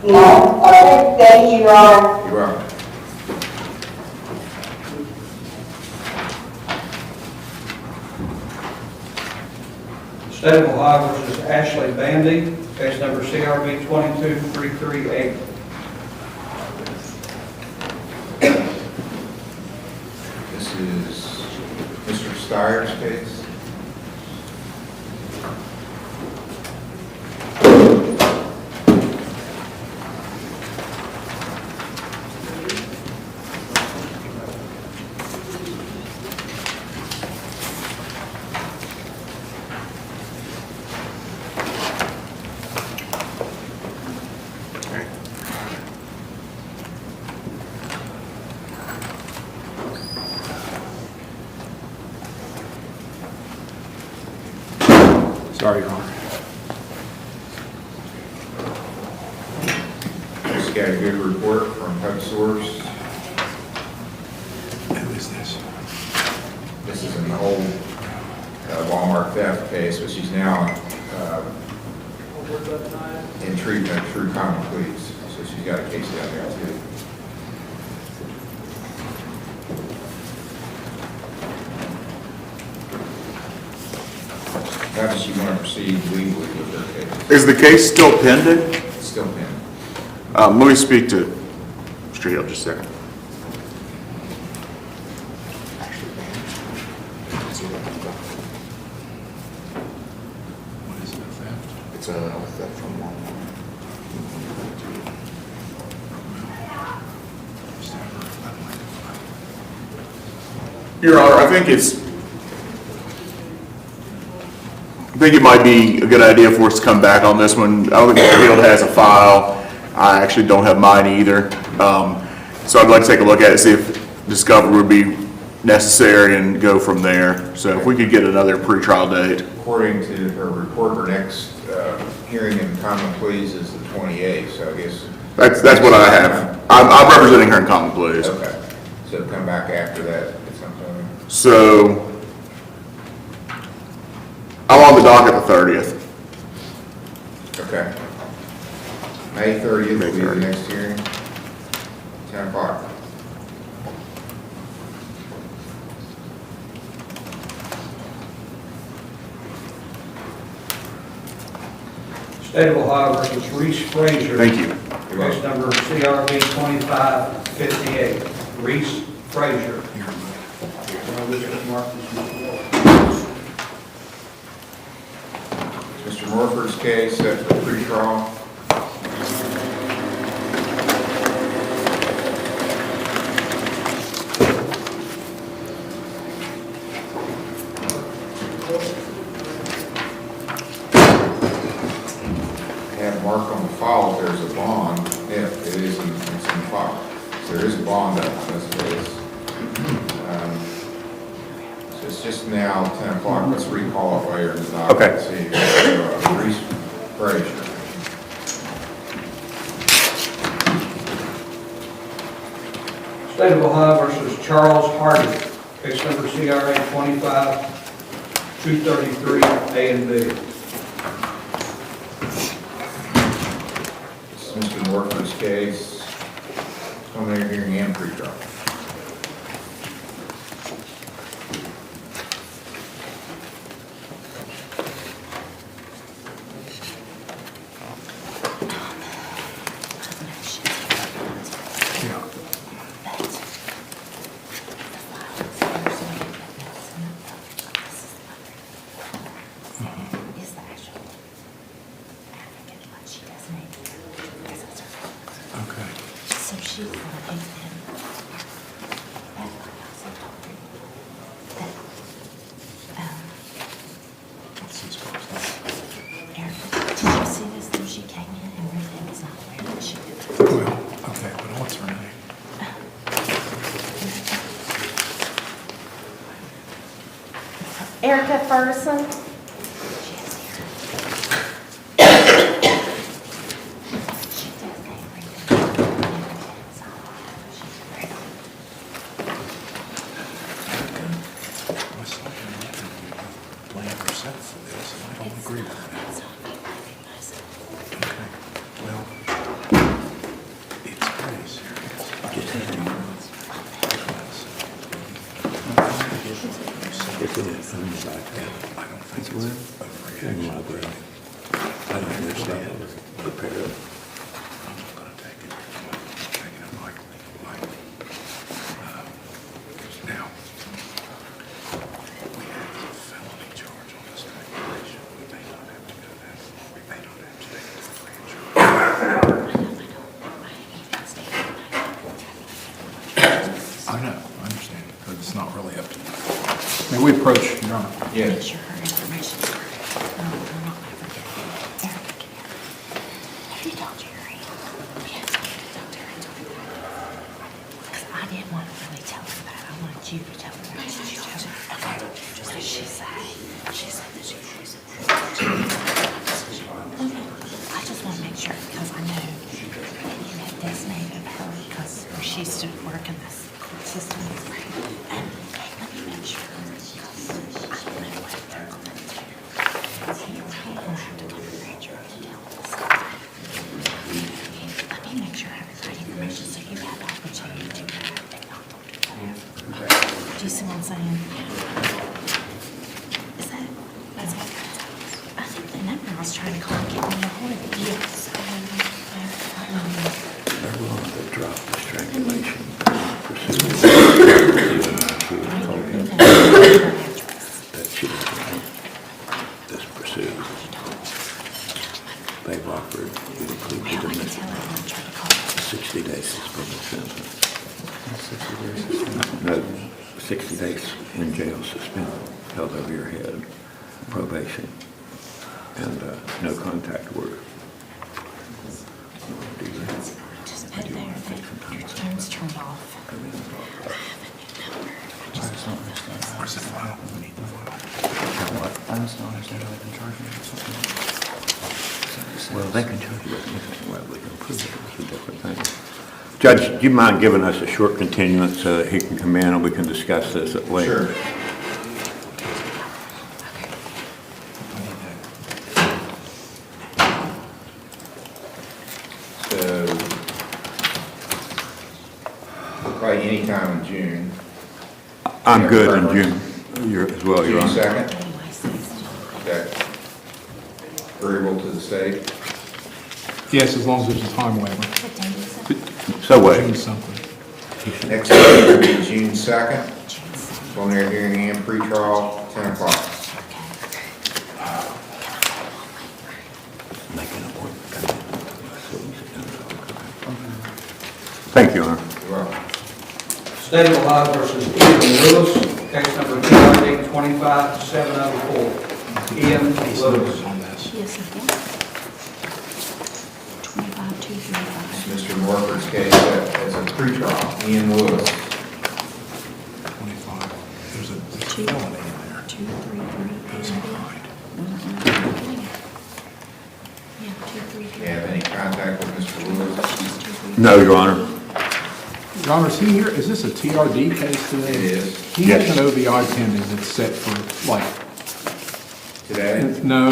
No. Okay, thank you, Your Honor. You're welcome. State of Ohio versus Ashley Bandy, case number CRB 22338. This is Mr. Steyer's case. Sorry, Your Honor. Just got a good report from Hub Source. Who is this? This is an old Walmart theft case, but she's now in treatment through common pleas. So she's got a case down there too. How does she want to proceed legally with her case? Is the case still pending? It's still pending. Let me speak to Mr. Hill just a second. What is it, a theft? It's a theft from Walmart. Your Honor, I think it might be a good idea for us to come back on this one. I don't think Mr. Hill has a file. I actually don't have mine either. So I'd like to take a look at it, see if discovery would be necessary and go from there. So if we could get another pretrial date. According to her report, her next hearing in common pleas is the 28th, so I guess. That's what I have. I'm representing her in common pleas. Okay, so come back after that at some point. So I'm on the docket the 30th. Okay. May 30th May will be the 30th. next hearing, 10 o'clock. State of Ohio versus Reese Frazier. Thank you. Case number CRB 2558. Reese Frazier. Mr. Morford's case set for pretrial. Have marked on the file if there's a bond, if it is it's in the file. So there is a bond up in this case. So it's just now 10 o'clock, let's recall it later in the docket. Okay. See, Reese Frazier. State of Ohio versus Charles Hardy. Case number CRA 25233 A and B. This is Mr. Morford's case, preliminary hearing and pretrial. Okay. So she's going to give him that What's this supposed to Erica, did you see this though? She came in and everything was not where that she did. be? Well, okay, but what's her name? Erica Ferguson? What's like an interview with blame herself for this, and I don't agree with that. Okay, well, things like that, I don't think it's overreaction. I don't understand. Prepare. I'm not gonna take it. I'm not taking it lightly. Now, we have a felony charge on this calculation. We may not have to do that. We may not have to take it to the grand jury. I know, I understand, but it's not really up to you. May we approach, Your Honor? Make Yes. sure her information's correct. No, we're not gonna forget. Erica, come here. Have you told Jerry? Yes, I did tell Jerry. Because I didn't want to really tell her that. I wanted you to tell her that. Did you tell her? Okay. Just like she said. She said that she was. I just want to make sure because I know you had designated her because she used to work in this court system. And let me make sure because I don't know what they're going to do. So you're probably going to have to come to the grand jury to tell us. Let me make sure I have the right information so you have the opportunity to do that and not go do that. Do you see what I'm saying? Is that, that's what, I think the number I was trying to call and get me a hold of it. Yes. They're willing to drop the strangulation. That she doesn't want this pursued. They've offered you to plead Well, I to can tell her when I try to call her. 60 days suspended sentence. No, 60 days in jail suspended, held over your head, probation, and no contact order. Do you? Just put there that your phone's turned off. Where's the file? We need the file. I just don't understand how they can charge me or something. Well, they can charge you with anything, well, we can prove it, it's a different thing. Judge, do you mind giving us a short continuance so that he can come in and we can discuss this at later? Sure. So, probably anytime in June. I'm good in June, you're as well, Your June Honor. 2nd, Anyway, so okay. Agreeable to the state? Yes, as long as there's a time waiver. what day is it? So wait, June something. Next meeting will be June 2nd, June 7th. preliminary hearing and pretrial, 10 o'clock. Okay. make an appointment. Thank you, Your Honor. You're welcome. State of Ohio versus Ian Lewis, case number 2-25-704. Ian Lewis. On this. Yes, I think. 25-235. Mr. Morford's case as a pretrial, Ian Lewis. 25. There's a Two, felony in there. 233. Goes behind. Yeah, 233. Do you have any contact with Mr. Lewis? No, Your Honor. Your Honor, is he here, is this a TRD case today? It is. He has Yes. an OVI pending that's set for, like, Today? no,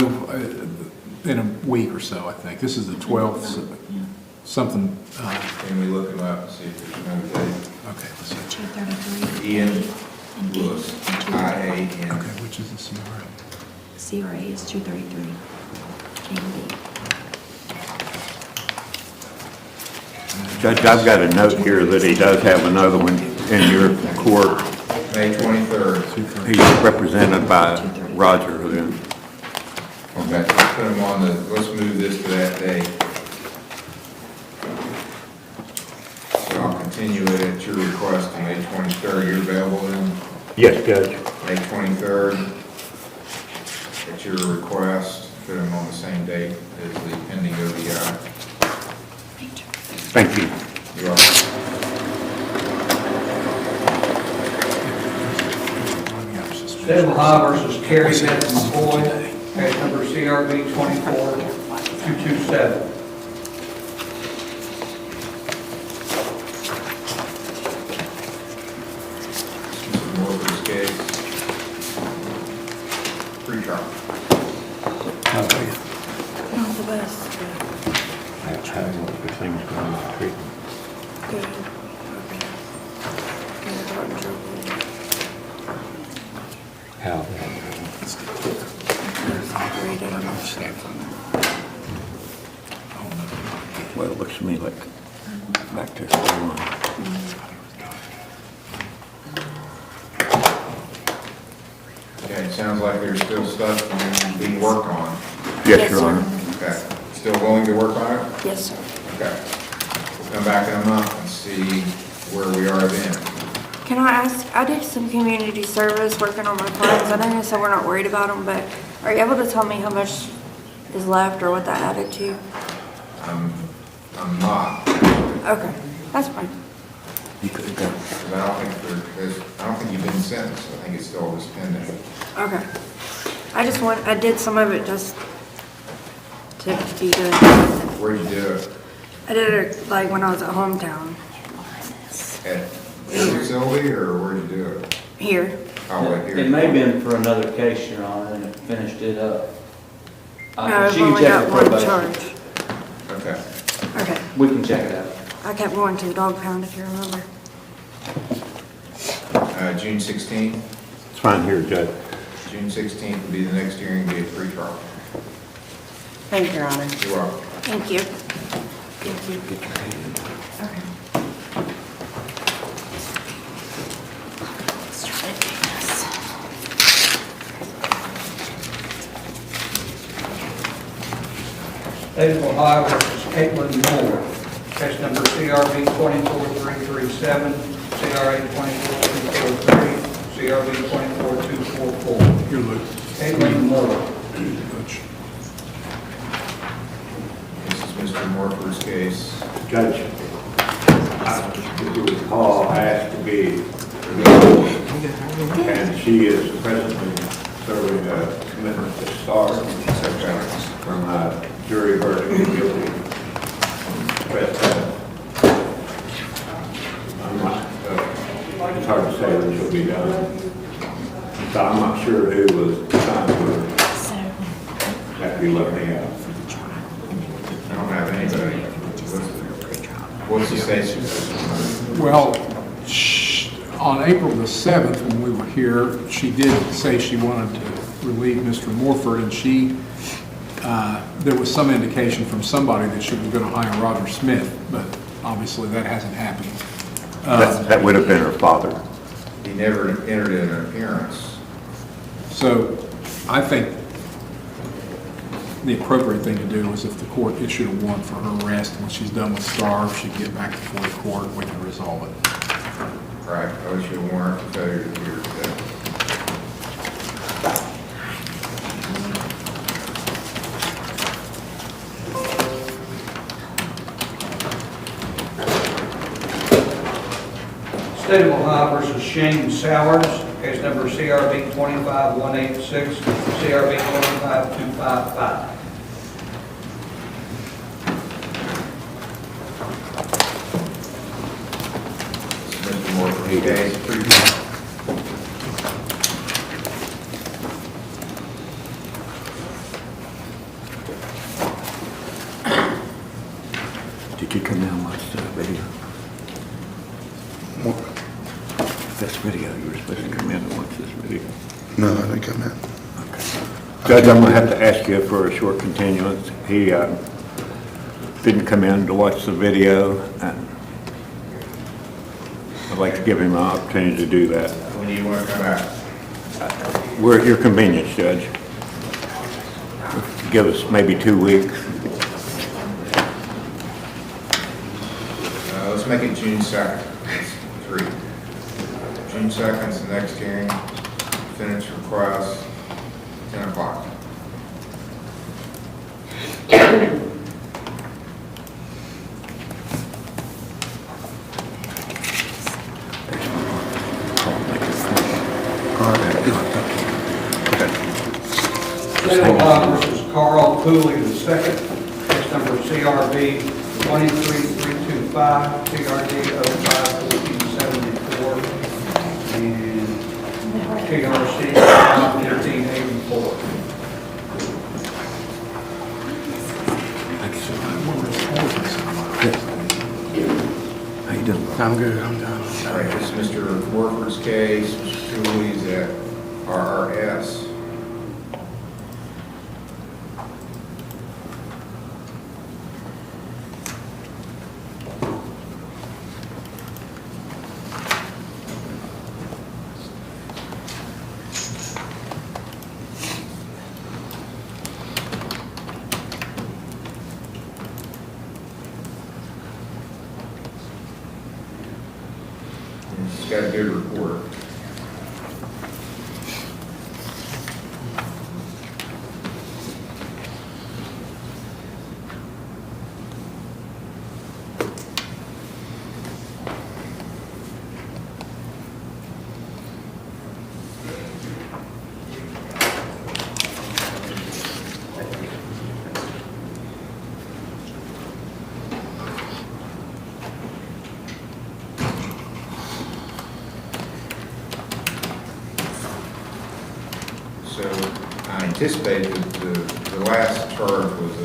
in a week or so, I think. This is the 12th, something, Can we look him up and see if there's no date? okay, let's see. 233. Ian And B. Lewis, And I-A-N. Okay, which is the CRA? CRA is 233. And B. Judge, I've got a note here that he does have another one in your court. May 23rd. He's represented by Roger then. Okay, put him on the, let's move this to that day. So I'll continue it at your request to May 23rd. You're available then? Yes, Judge. May 23rd, at your request, put him on the same date as the pending OVI. Thank you. You're welcome. State of Ohio versus Kerry Benton McCoy, case number CRB 24227. Mr. Morford's case. Pretrial. How are you? Not the best, How are things going with treatment? but good. How? it on. Well, it looks to me like back to square one. Okay, it sounds like there's still stuff being worked on. Yes, Your Honor. Okay, still willing to work on it? Yes, sir. Okay. We'll come back in a month and see where we are then. Can I ask, I did some community service working on my funds. I know you said we're not worried about them, but are you able to tell me how much is left or what that added to? I'm not, Okay, that's fine. You could go. because I don't think you've been sentenced. I think it's still just pending. Okay. I did some of it just to be good. Where'd you do it? I did it like when I was at hometown, At the facility, or where'd you do it? here. Oh, right here. It may have been for another case, Your Honor, and it finished it up. No, I've She can only check got the one probation. charge. Okay. Okay. We can check it out. I kept going to the dog pound, if you remember. June 16th? It's fine here, Judge. June 16th will be the next hearing, be a pretrial. Thank you, Your Honor. You're welcome. Thank you. Let's try to do this. State of Ohio versus Caitlin Moore, case number CRB 24337, CRA 24343, CRB 24244. Here, Luke. Caitlin Moore. Butch. This is Mr. Morford's case. Judge, if you recall, I asked to be released, and she is presently serving a commitment to STAR from a jury verdict of guilty. But it's hard to say when she'll be done. So I'm not sure who was assigned to her. That we let me out. I don't have anybody. What's the status? Well, on April the 7th, when we were here, she did say she wanted to relieve Mr. Morford, and there was some indication from somebody that she was going to hire Roger Smith, but obviously that hasn't happened. That would have been her father. He never entered in an appearance. So I think the appropriate thing to do is if the court issued a warrant for her arrest, when she's done with STAR, she'd get back before the court, we can resolve it. Right, I issue a warrant for failure to appear today. State of Ohio versus Shane Sowers, case number CRB 25186, CRB 25255. Mr. Morford's case, Did you come down and watch the video? This video, you were supposed to come in and watch this video. No, I didn't come in. Judge, I'm gonna have to ask you for a short continuance. He didn't come in to watch the video, and I'd like to give him an opportunity to do that. when do you want to come back? We're at your convenience, Judge. Give us maybe 2 weeks. Let's make it June 2nd. It's 3. June 2nd is the next hearing. Defendants request 10 o'clock. State of Ohio versus Carl Cooley II, case number CRB 23325, CRD 051474, and KRC 1584. How you doing? I'm good, I'm done. All right, this is Mr. Morford's case. Mr. Cooley's at RRS. got a good report. So I anticipate that the last charge was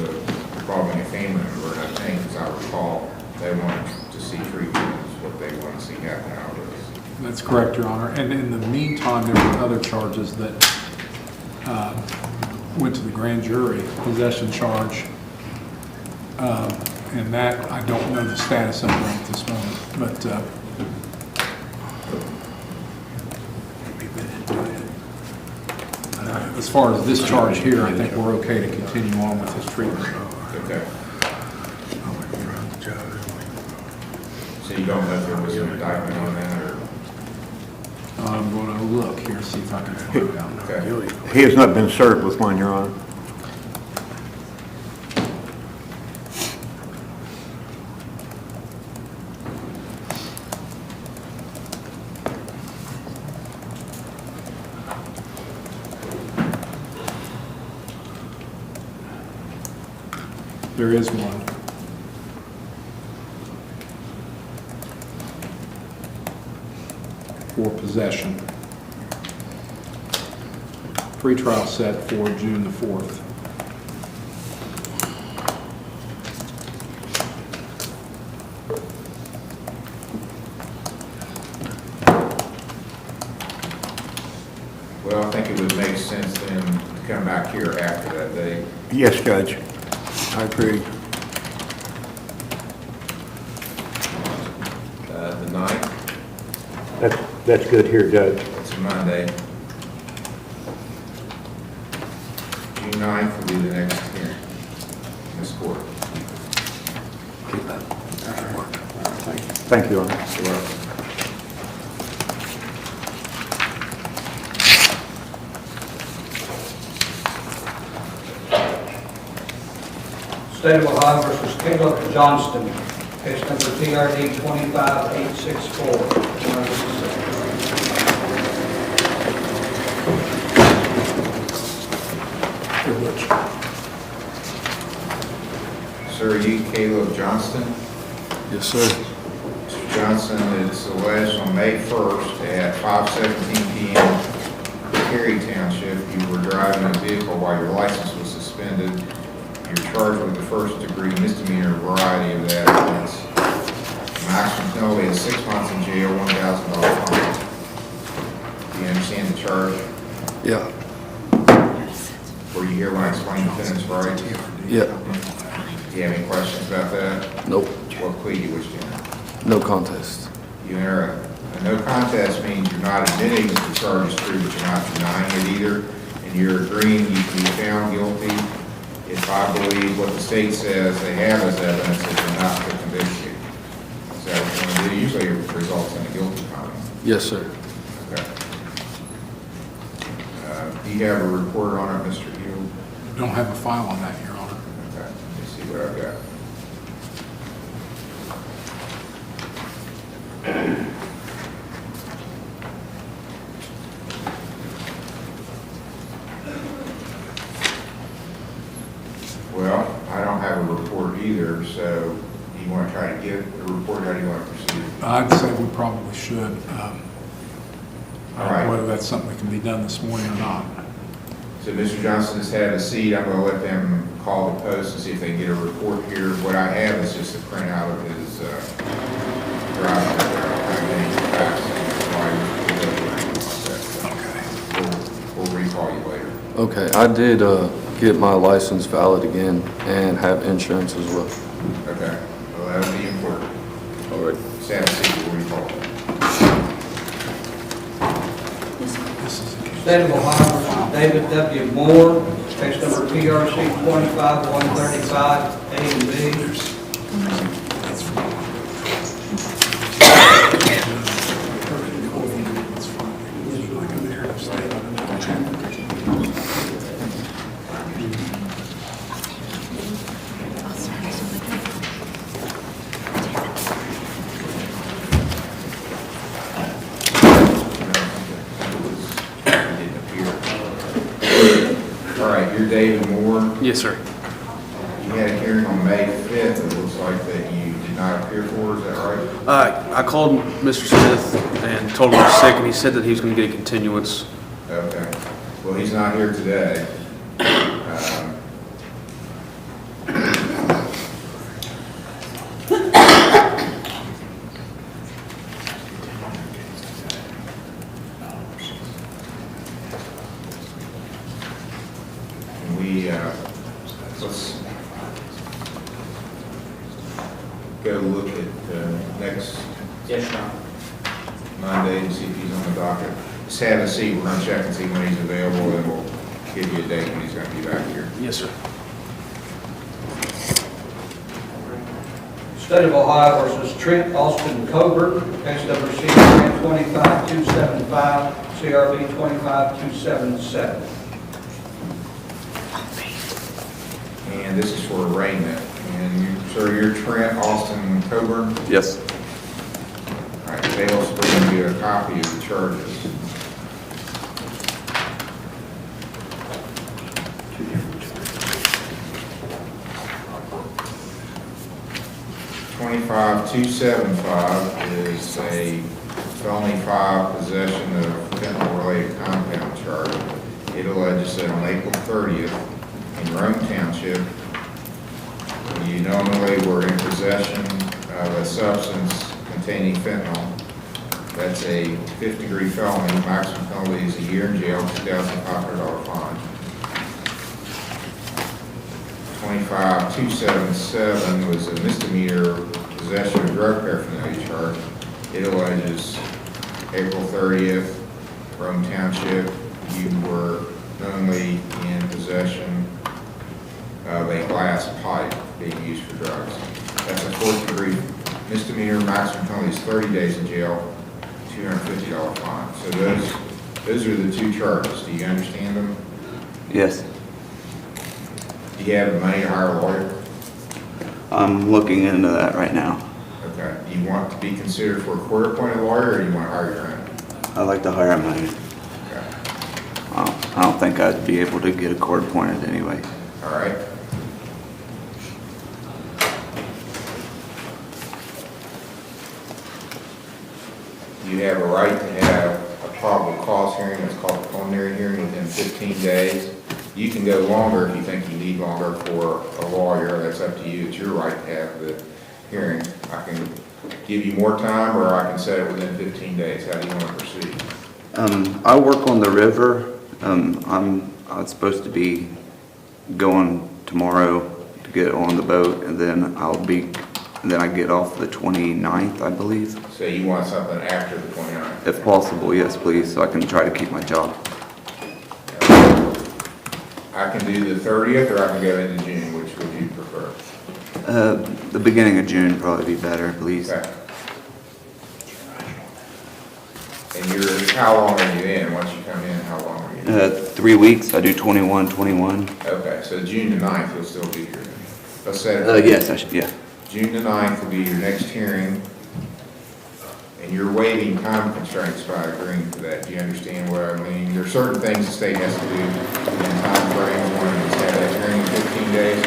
involving a family member, and I think, as I recall, they wanted to see treatment is what they want to see happen out of this. That's correct, Your Honor. And in the meantime, there were other charges that went to the grand jury, possession charge. And that, I don't know the status of it at this moment, but as far as this charge here, I think we're okay to continue on with his treatment. Okay. So you don't know if there was an indictment on that, or? I'm going to look here, see if I can find out. Okay. He has not been served with one, Your Honor. There is one. For possession. Pretrial set for June the 4th. Well, I think it would make sense then to come back here after that day. Yes, Judge. I agree. The 9th, That's good here, Judge. it's a Monday. June 9th will be the next hearing in this court. Thank you, Your Honor. You're welcome. State of Ohio versus Caleb Johnston, case number TRD 25864. Sir, are you Caleb Johnston? Yes, sir. Mr. Johnson, it's alleged on May 1st at 5:17 p.m. in Cary Township, you were driving a vehicle while your license was suspended. You're charged with the first-degree misdemeanor variety of that offense. Maximum penalty is 6 months in jail, $1,000 fine. Do you understand the charge? Yeah. Were you here when I explained defendant's rights? Yeah. Do you have any questions about that? Nope. What plea do you wish to enter? No contest. You enter a no contest means you're not admitting that the charge is true, but you're not denying it either, and you're agreeing you can be found guilty if I believe what the state says they have as evidence is enough to convict you. Is that what you want to do? Usually it results in a guilty plea. Yes, sir. Okay. Do you have a report on it, Mr. Hill? Don't have a file on that, Your Honor. Okay, let me see what I've got. Well, I don't have a report either, so do you want to try to get a report? How do you want to proceed? I'd say we probably should. I don't right. know whether that's something that can be done this morning or not. So Mr. Johnson has had a seat. I'm going to let them call the post and see if they can get a report here. What I have is just a printout of his driver's record. I don't have any facts. Okay. We'll recall you later. Okay, I did get my license valid again and have insurance as well. Okay, well, that would be important. All right. Stand a seat, we'll recall. This is a case. State of Ohio versus David W. Moore, case number TRC 25135, A and B. Mr. David Moore, Yes, sir. you had a hearing on May 5th. It looks like that you did not appear for, is that right? I called Mr. Smith and told him I was sick, and he said that he was going to get a continuance. Okay. Well, he's not here today. Let's go look at next Monday and see if he's on the docket. Just have a seat, we're gonna check and see when he's available, and we'll give you a date when he's gonna be back here. Yes, sir. State of Ohio versus Trent Austin Coburn, case number CRB 25275, CRB 25277. And this is for arraignment. And sir, you're Trent Austin Coburn? Yes. All right, they'll bring you a copy of the charges. $25,275 is a felony 5 possession of fentanyl-related compound charge. It alleges that on April 30th in Rome Township, you knowingly were in possession of a substance containing fentanyl. That's a 5th-degree felony. Maximum penalty is a year in jail, $2,500 fine. $25,277 was a misdemeanor possession of drug paraphernalia charge. It alleges April 30th, Rome Township, you were knowingly in possession of a glass pipe being used for drugs. That's a 4th-degree misdemeanor. Maximum penalty is 30 days in jail, $250 fine. So those are the 2 charges. Do you understand them? Yes, Do you have the money to hire a lawyer? I'm looking into that right now. Okay. Do you want to be considered for a court-appointed lawyer, or do you want to hire your own? I'd like to hire money. Okay. I don't think I'd be able to get a court appointed anyway. All right. You have a right to have a probable cause hearing. It's called a preliminary hearing within 15 days. You can go longer if you think you need longer for a lawyer. That's up to you. It's your right to have the hearing. I can give you more time, or I can set it within 15 days. How do you want to proceed? I work on the river. I'm supposed to be going tomorrow to get on the boat, and then I get off the 29th, I believe. So you want something after the 29th? If possible, yes, please, so I can try to keep my job. I can do the 30th, or I can go into June. Which would you prefer? The beginning of June would probably be better, please. Okay. And how long are you in? Once you come in, how long are you in? 3 weeks, I do 21. Okay, so June the 9th, you'll still be here. Let's set it. Yes, I should, yeah. June the 9th will be your next hearing, and you're waiving time constraints by agreeing to that. Do you understand what I mean? There are certain things the state has to do in time frames. One is have that hearing in 15 days.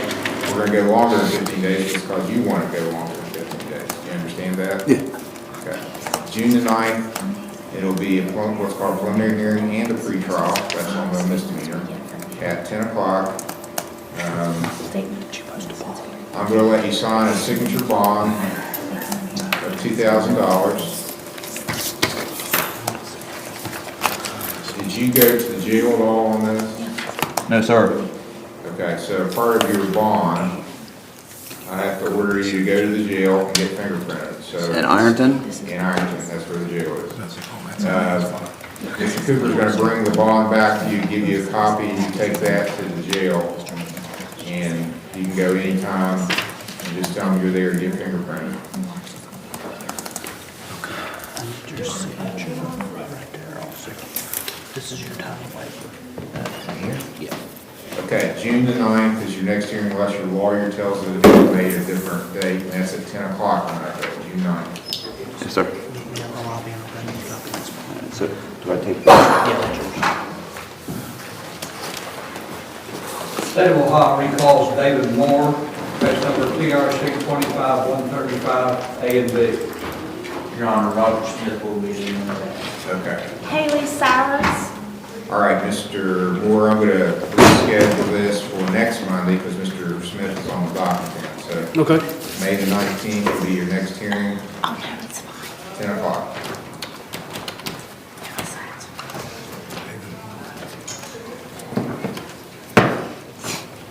We're going to go longer than 15 days just because you want to go longer than 15 days. Do you understand that? Yeah. Okay. June the 9th, it'll be what's called a preliminary hearing and a pretrial. That's on the misdemeanor at 10 o'clock. I'm going to let you sign a signature bond of $2,000. Did you go to the jail at all on this? No, sir. Okay, so part of your bond, I have to order you to go to the jail and get fingerprinted. So In Ironton? in Ironton, that's where the jail is. Mr. Cooper's going to bring the bond back to you, give you a copy, you take that to the jail, and you can go anytime, and just tell them you're there to get fingerprinted. Your signature right there, also. This is your title waiver. Yeah. Okay, June the 9th is your next hearing unless your lawyer tells it to be made a different date, and that's at 10 o'clock on that day, June 9th. Yes, sir. So, do I take that? Yeah, that's yours. State of Ohio recalls David Moore, case number PRC 25135, A and B. Your Honor, Roger Smith will be in there. Okay. Haley Cyrus. All right, Mr. Moore, I'm going to reschedule this for next Monday because Mr. Smith is on the docket then. So Okay. May the 19th will be your next hearing, Oh, no, it's fine. 10 o'clock.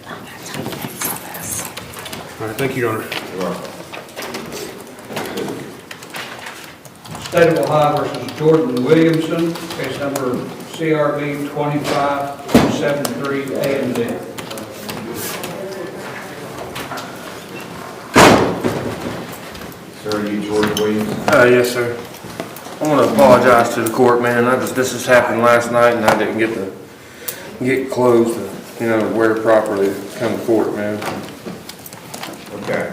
I'm gonna take notes on this. All right, thank you, Your Honor. You're welcome. State of Ohio versus Jordan Williamson, case number CRB 25273, A and B. Sir, are you George Williams? Yes, sir. I want to apologize to the court, man. This has happened last night, and I didn't get to get clothes to, wear properly to come to court, man. Okay.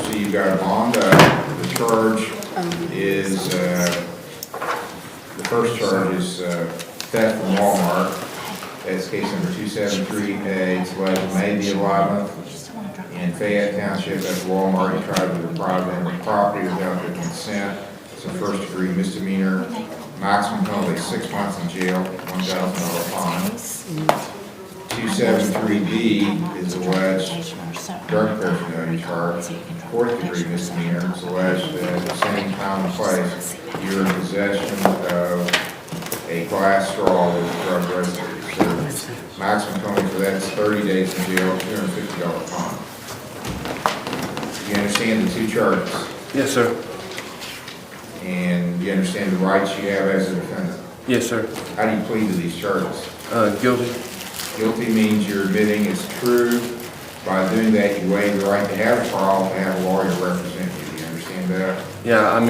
So you got a bond. The charge is, the first charge is theft from Walmart. That's case number 273A. It's alleged May the 11th in Fayette Township at Walmart. He tried to deprive them of property without their consent. It's a first degree misdemeanor. Maximum penalty is 6 months in jail, $1,000 fine. 273B is alleged drug paraphernalia charge, fourth degree misdemeanor. It's alleged that at the same time and place, you're in possession of a glass straw with drug residue. So maximum penalty for that is 30 days in jail, $250 fine. You understand the two charges? Yes, sir. And you understand the rights you have as a defendant? Yes, sir. How do you plead to these charges? Guilty. Guilty means you're admitting it's true. By doing that, you waive the right to have a trial, to have a lawyer represent you. Do you understand that? Yeah, I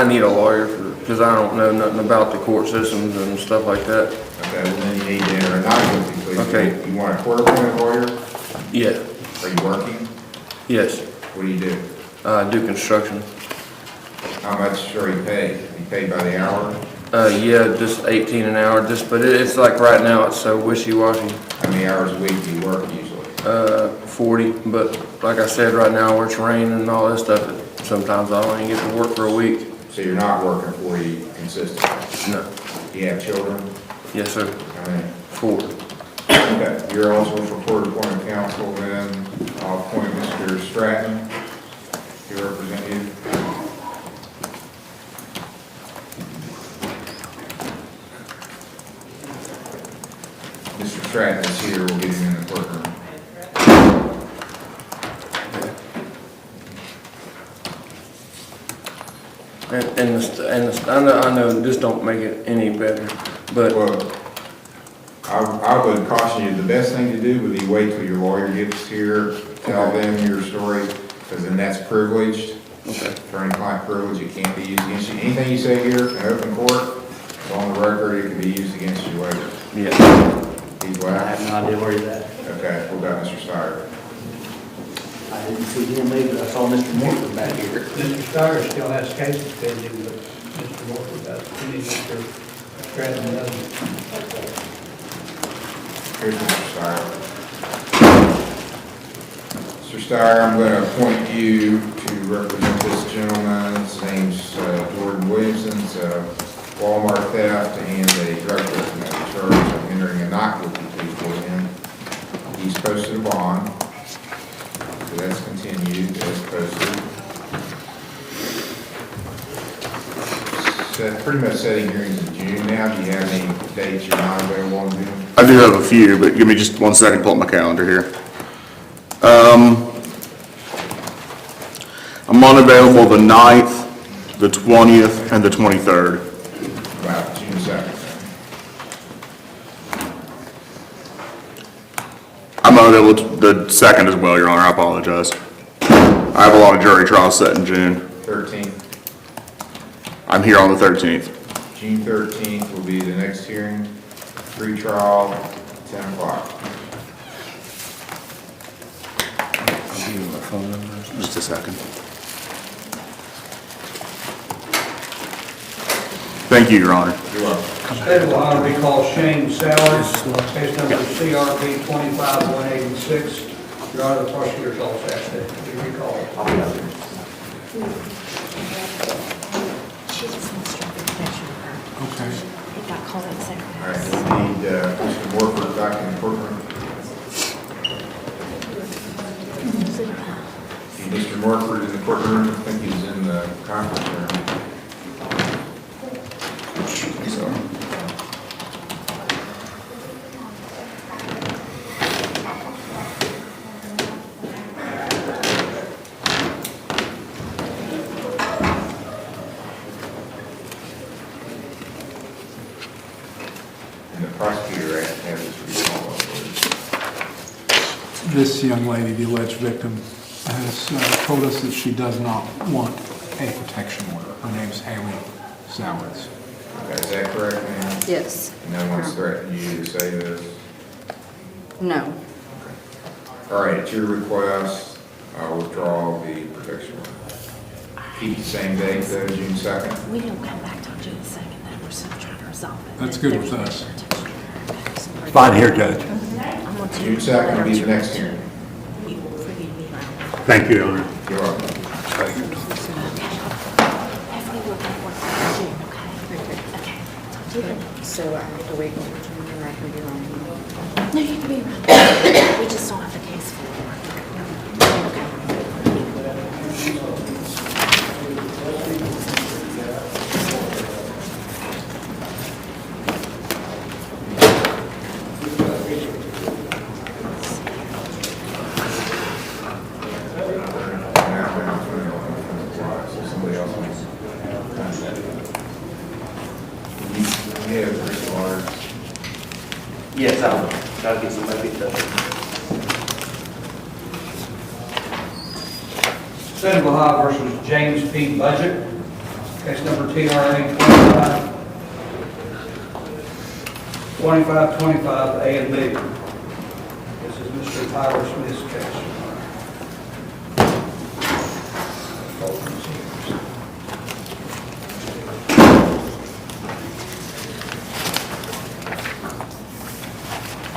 need a lawyer because I don't know nothing about the court systems and stuff like that. Okay, well then you need to enter a not guilty plea. Okay. You want a court-appointed lawyer? Yeah. Are you working? Yes. What do you do? I do construction. How much are you paid? You paid by the hour? Yeah, just 18 an hour. But it's like right now it's so wishy-washy. How many hours a week do you work usually? 40. But like I said, right now where it's raining and all this stuff, sometimes I don't even get to work for a week. So you're not working 40 consistently? No. Do you have children? Yes, sir. How many? 4. Okay, you're eligible for court-appointed counsel, then I'll appoint Mr. Stratton to represent you. Mr. Stratton is here, we'll get him in the courtroom. I know this don't make it any better, but Well, I would caution you, the best thing to do would be wait till your lawyer gets here, tell them your story, because then that's privileged. okay. Attorney-client privilege, it can't be used against you. Anything you say here in open court, it's on the record, it can be used against you later. Yeah. He's I laughing. have no idea where he's at. Okay, what about Mr. Steyer? I didn't see him either. I saw Mr. Morford back here. Mr. Steyer still has cases pending, but Mr. Morford does. He needs Mr. Stratton doesn't. Here's Mr. Steyer. Mr. Steyer, I'm going to appoint you to represent this gentleman. His name's Jordan Williamson. It's Walmart theft and a drug paraphernalia charge of entering a not guilty plea for him. He's posted a bond, so that's continued as posted. So pretty much setting hearings in June now. Do you have any dates you're not available in June? I do have a few, but give me just 1 second to pull up my calendar here. I'm unavailable the 9th, the 20th, and the 23rd. About June 2nd. I'm unavailable the 2nd as well, Your Honor, I apologize. I have a lot of jury trials set in June. 13th. I'm here on the 13th. June 13th will be the next hearing, pretrial, 10 o'clock. I'll give you my phone number. Just a second. Thank you, Your Honor. You're welcome. State of Ohio recall Shane Sowers, case number CRB 25186. Your Honor, the prosecutor's office asked that to be recalled. She just wants to protection of her. Okay. He got called out second. All right, we need Mr. Morford back in the courtroom. Need Mr. Morford in the courtroom. I think he's in the conference room. Sorry. And the prosecutor asked to have this recall. This young lady, the alleged victim, has told us that she does not want a protection order. Her name's Haley Sowers. Okay, is that correct, ma'am? Yes. No one's threatened you to say this? No. All right, at your request, I'll withdraw the protection order. Keep the same date, though, June 2nd? We don't come back till June 2nd, then we're still trying to resolve it. That's good with us. Fine here, Judge. June 2nd will be the next hearing. You will forgive me, right? Thank you, Your Honor. You're welcome. Hopefully we'll get work in June, okay? Okay. Talk to you then. So I have to wait until June, or I can be wrong? No, you can be around. We just don't have the case for it. Okay. Somebody else wants to. Yeah, Chris Waters. Yes, I'll get somebody to. State of Ohio versus James P. Budget, case number TRA 2525 A and B. This is Mr. Tyler Smith's case.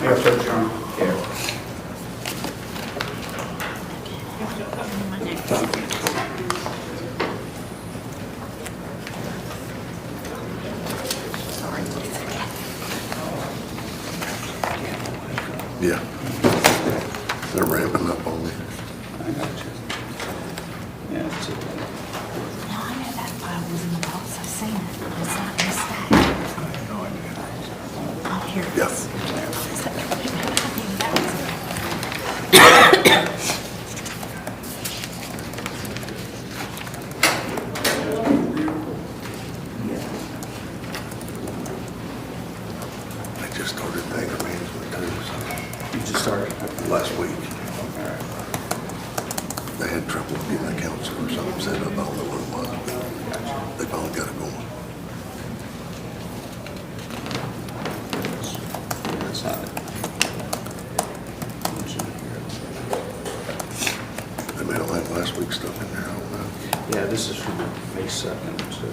Yes, sir, Your Honor. Yeah. Yeah. They're ramping up on me. I got you. Yeah, it's okay. No, I know that file was in the box. I've seen it. It's not in the stack. I have no idea. Oh, here it Yeah. is. I just started anger management too, so You just started. last week. They had trouble getting a counselor or something set up. I don't know what it was, but they finally got it going. That's not it. They may have had last week's stuff in there, I don't know. Yeah, this is from May 2nd, so.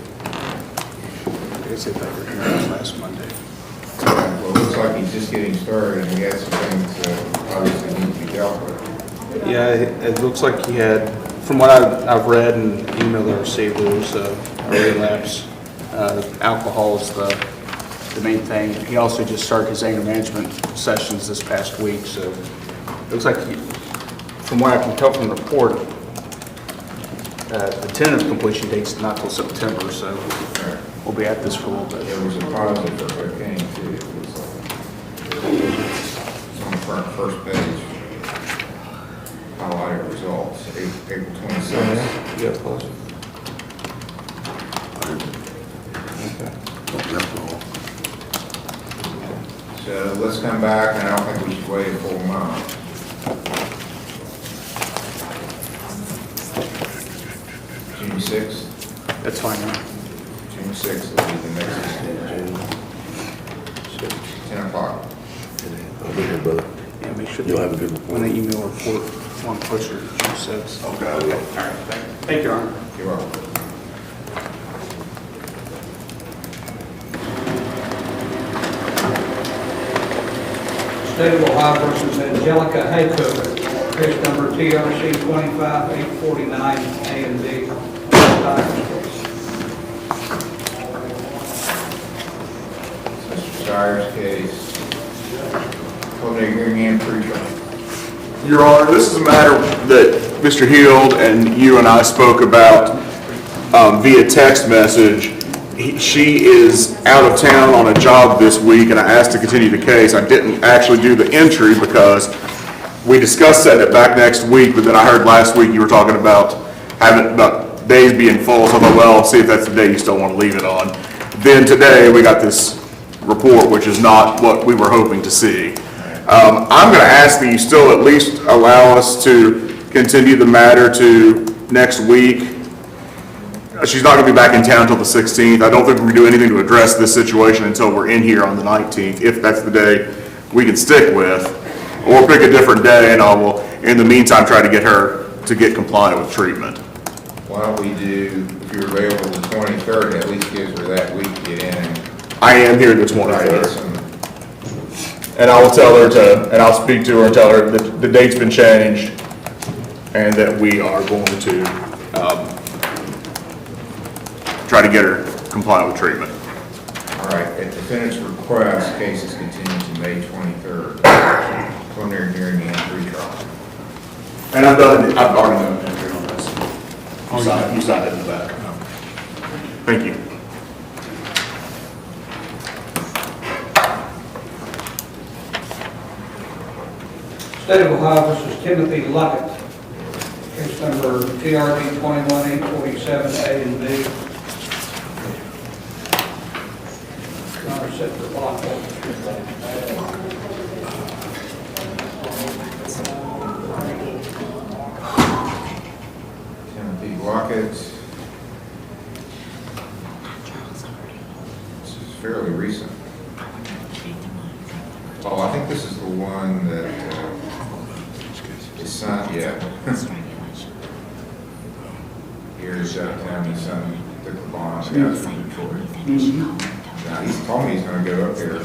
I guess they thought we were here last Monday. Well, it looks like he's just getting started, and we got some things obviously need to be dealt with. Yeah, it looks like he had, from what I've read and emailed I received, there was a relapse. Alcohol is the main thing. He also just started his anger management sessions this past week, so it looks like, from what I can tell from the report, the tentative completion date's not till September, so we'll be at this for a little bit. There was a positive for cocaine too. It was it's on the first page. Highlighted results, April 26th. You got a close? Don't jump all. So let's come back, and I don't think we should wait a full month. June 6th? That's fine, man. June 6th will be the next meeting. 10 o'clock. I'll be here, brother. Yeah, make sure. You'll have a good report. When they email a report, one closer to June 6th. Okay, I will. All right, thank you, Your Honor. You're welcome. State of Ohio versus Angelica Haycock, case number TRC 25849, A and B. Mr. Stiers' case, preliminary hearing and pretrial. Your Honor, this is a matter that Mr. Heald and you and I spoke about via text message. She is out of town on a job this week, and I asked to continue the case. I didn't actually do the entry because we discussed setting it back next week, but then I heard last week you were talking about about days being full, so I thought, well, see if that's the day you still want to leave it on. Then today, we got this report, which is not what we were hoping to see. I'm going to ask that you still at least allow us to continue the matter to next week. She's not going to be back in town until the 16th. I don't think we're going to do anything to address this situation until we're in here on the 19th, if that's the day we can stick with. Or pick a different day, and I will, in the meantime, try to get her to get compliant with treatment. Why don't we do, if you're available the 23rd, at least gives her that week to get in. I am here the 23rd. And I will tell her and I'll speak to her and tell her that the date's been changed and that we are going to try to get her compliant with treatment. All right, at defendant's request, case is continued to May 23rd. Preliminary hearing and pretrial. And I've already done an entry on this. You signed it in the back. Thank you. State of Ohio versus Timothy Luckett, case number TRD 21847, A and B. Honor, set for block. Timothy Lockett. This is fairly recent. Oh, I think this is the one that is signed, yeah. Here's out of town, his son took the bond, got it from Detroit. Now, he's told me he's gonna go up here,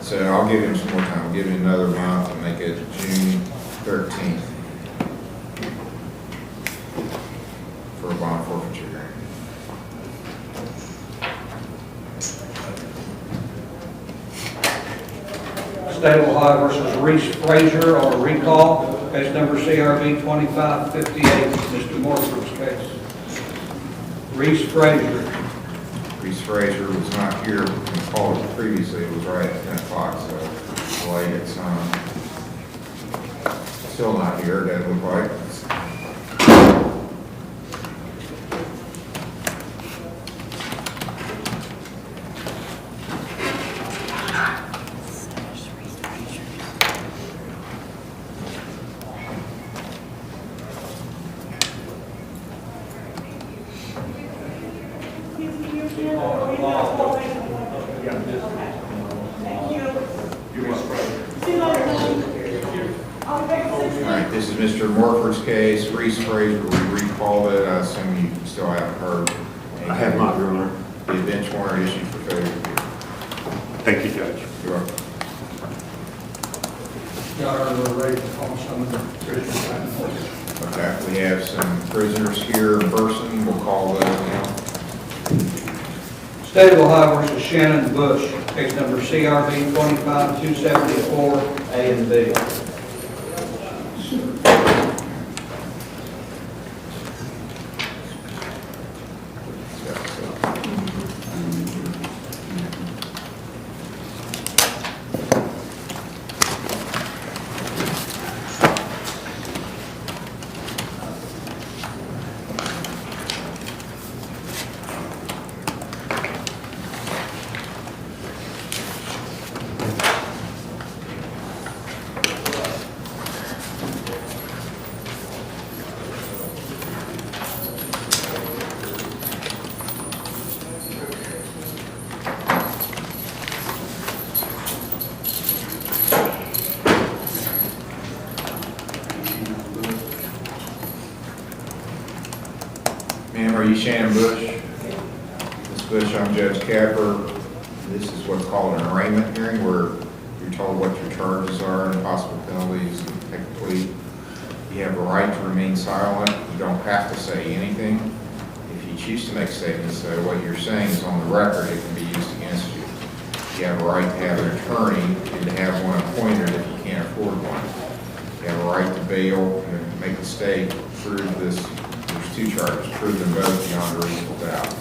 so I'll give him some more time, I'll give him another month and make it June 13th for a bond forfeiture hearing. State of Ohio versus Reese Frazier on a recall, case number CRB 2558, Mr. Morford's case. Reese Frazier. Reese Frazier was not here when we called it previously, it was right at 10 o'clock, so delayed it some. Still not here, doesn't look like. All right, this is Mr. Morford's case. Reese Frazier, we recalled it. I assume you still haven't heard. I have not, Your Honor. The bench warrant issued for failure. Thank you, Judge. You're welcome. Your Honor, we're ready to call some of the prisoners. Okay, we have some prisoners here in person. We'll call those now. State of Ohio versus Shannon Bush, case number CRB 25274, A and B. Ma'am, are you Shannon Bush? Ms. Bush, I'm Judge Capper. This is what's called an arraignment hearing where You're told what your charges are and possible penalties if you take a plea. You have a right to remain silent. You don't have to say anything. If you choose to make statements, though, what you're saying is on the record, it can be used against you. You have a right to have an attorney and to have one appointed if you can't afford one. You have a right to bail and make a state, prove this. There's two charges, prove them both beyond a reasonable doubt.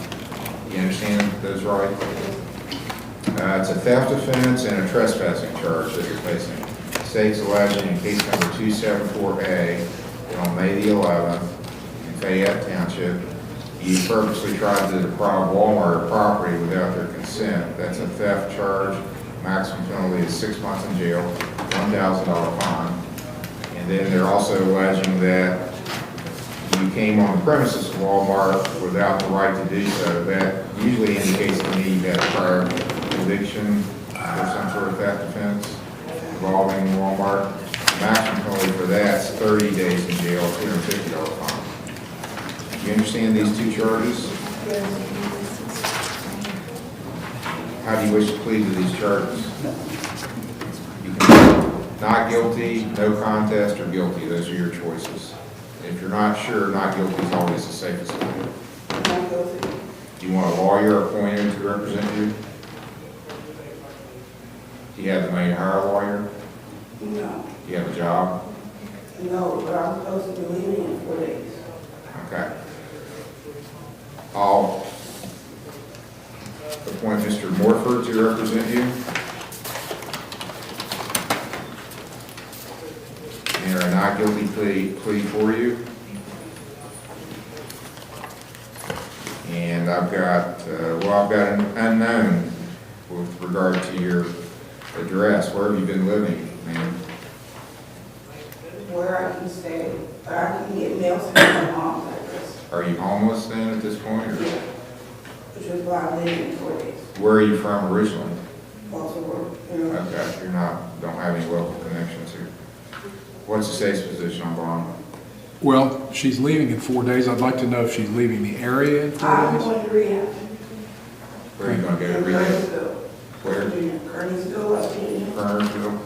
You understand those rights? It's a theft offense and a trespassing charge that you're facing. The state's alleging in case number 274A that on May the 11th in Fayette Township, you purposely tried to deprive Walmart of property without their consent. That's a theft charge. Maximum penalty is 6 months in jail, $1,000 fine. And then they're also alleging that you came on the premises of Walmart without the right to do so. That usually indicates to me you had a prior conviction for some sort of theft offense involving Walmart. The maximum penalty for that is 30 days in jail, $250 fine. You understand these two charges? How do you wish to plead to these charges? You can not guilty, no contest, or guilty. Those are your choices. If you're not sure, not guilty is always the safest way. Not guilty. Do you want a lawyer appointed to represent you? Do you have the money to hire a lawyer? No. Do you have a job? No, but I'm supposed to be leaving in 4 days. Okay. I'll appoint Mr. Morford to represent you. And a not guilty plea for you. And I've got an unknown with regard to your address. Where have you been living, ma'am? Where I can stay, but I can get mail to my mom's address. Are you homeless then at this point? Or? Yeah. Which is why I'm leaving in 4 days. Where are you from originally? Baltimore. Okay, don't have any local connections here. What's the state's position on bond? Well, she's leaving in 4 days. I'd like to know if she's leaving the area in 4 I'm days. going to rehab. Where are you going to go to rehab? Where? Kernersville, up in Kernersville.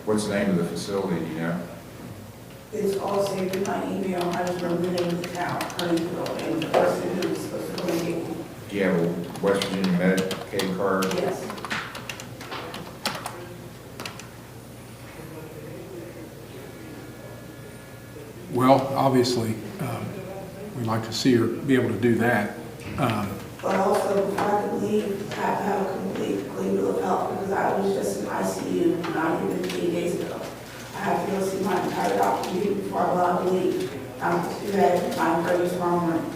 What's the name of the facility, do you know? It's all saved in my email. I just remember the name of the town, Kernersville, and the person who was supposed to go and get me. Do you have a West Virginia Medicaid card? Yes. Well, obviously, we'd like to see her be able to do that. But also, before I can leave, I have to have a complete clean bill of health because I was just in ICU not even 15 days ago. I have to go see my entire doctor before I'm allowed to leave. I'm to do that at 9:30 tomorrow morning.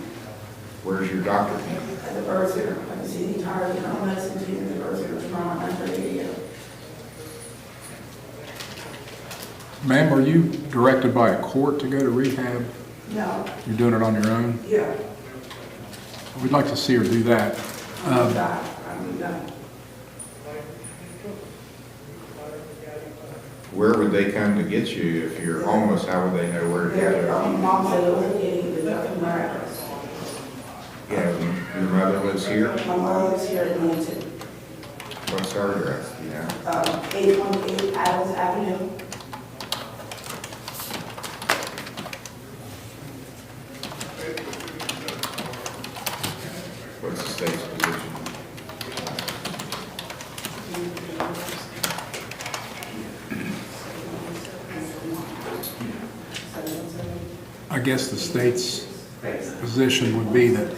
Where's your doctor then? At the birth center. I can see the entire general medicine team at the birth center tomorrow at 9:30 a.m. Ma'am, are you directed by a court to go to rehab? No. You're doing it on your own? Yeah. We'd like to see her do that. I'm done. Where would they come to get you if you're homeless? How would they know where to get you? Mom said it wasn't getting the nothing my address. Yeah, your mother lives here? My mother lives here in Lincoln. What's her address, do you know? 818 Adams Avenue. What's the state's position? I guess the state's position would be that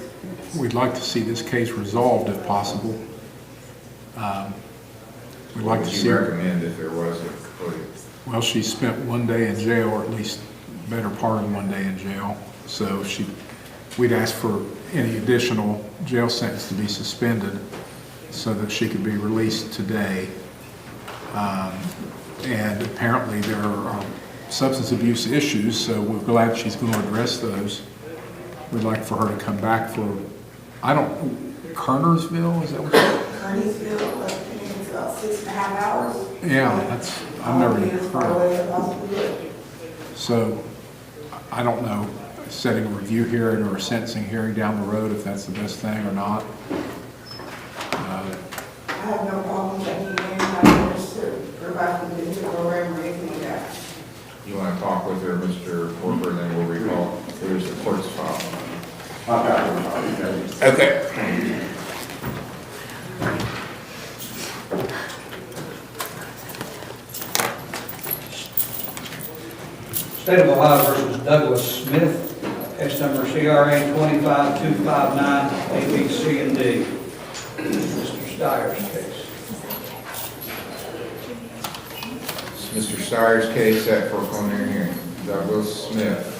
we'd like to see this case resolved if possible. We'd like to What would see you her. recommend if there was a plea? Well, she spent 1 day in jail, or at least better part of 1 day in jail. So we'd ask for any additional jail sentence to be suspended so that she could be released today. And apparently there are substance abuse issues, so we're glad she's going to address those. We'd like for her to come back for, Kernersville, is that what? Kernersville, I think it's about 6.5 hours. Yeah, I've never even as far heard away of as possibly could. So, I don't know, setting a review hearing or a sentencing hearing down the road, if that's the best thing or not. I have no problem checking in. I just provide You want to talk with her, Mr. Porter, then we'll recall. There's the clerk's file. Okay. State of Ohio versus Douglas Smith, case number CRA 25259, A, B, C, and D. Mr. Steyer's case. Mr. Steyer's case set for preliminary hearing. Douglas Smith.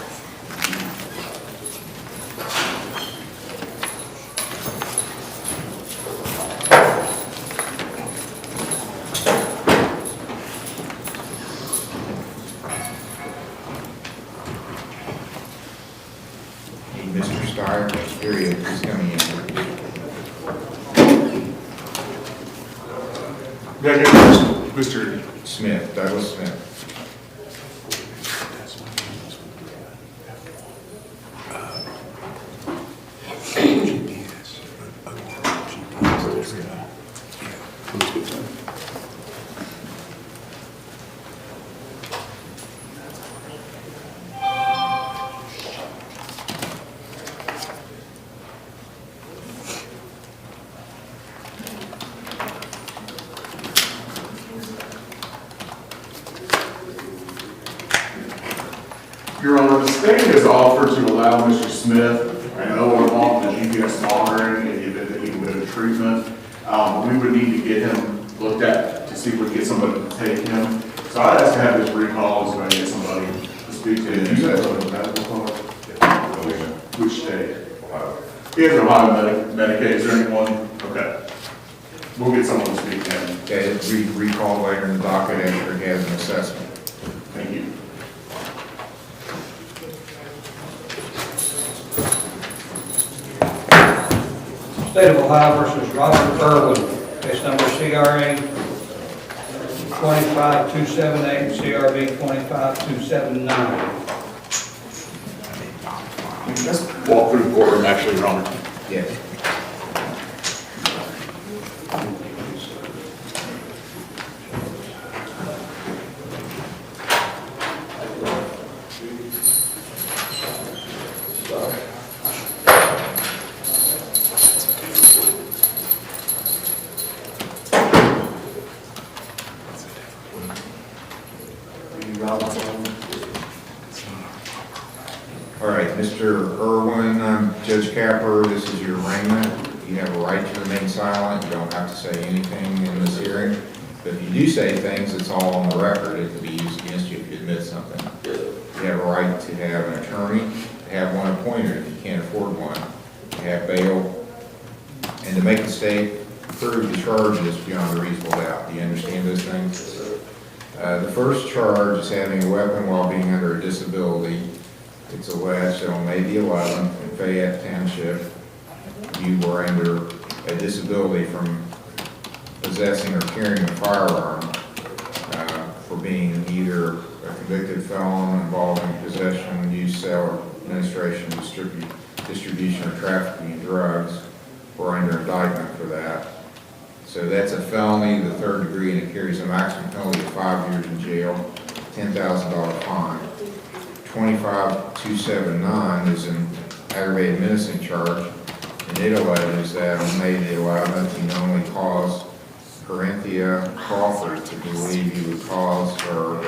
Mr. Steyer, period, is coming in. Mr. Smith, Douglas Smith. Your Honor, the state has offered to allow Mr. Smith an OR off the GPS monitoring in the event that he can go to treatment. We would need to get him looked at to see if we can get somebody to take him. So I'd ask to have this recall so I can get somebody to speak to him. You said a medical card? Which state? Ohio. He has Ohio Medicaid. Is there anyone? Okay. We'll get someone to speak to him. Okay, recall later in the docket after he has an assessment. Thank you. State of Ohio versus Robert Irwin, case number CRA 25278, CRB 25279. Let's walk through the courtroom, actually, Your Honor. Yes. All right, Mr. Irwin, I'm Judge Capper. This is your arraignment. You have a right to remain silent. You don't have to say anything in this hearing. But if you do say things, it's all on the record. It can be used against you if you admit something. You have a right to have an attorney, to have one appointed if you can't afford one, to have bail, and to make the state prove the charges beyond a reasonable doubt. Do you understand those things? The first charge is having a weapon while being under a disability. It's alleged that on May the 11th in Fayette Township, you were under a disability from possessing or carrying a firearm for being either a convicted felon involving possession, use, sale, or administration, distribution, or trafficking of drugs, or under indictment for that. So that's a felony, the third degree, and it carries a maximum penalty of 5 years in jail, $10,000 fine. 25279 is an aggravated menacing charge, and it alleges that on May the 11th, he knowingly caused Corinthia Crawford to believe he would cause her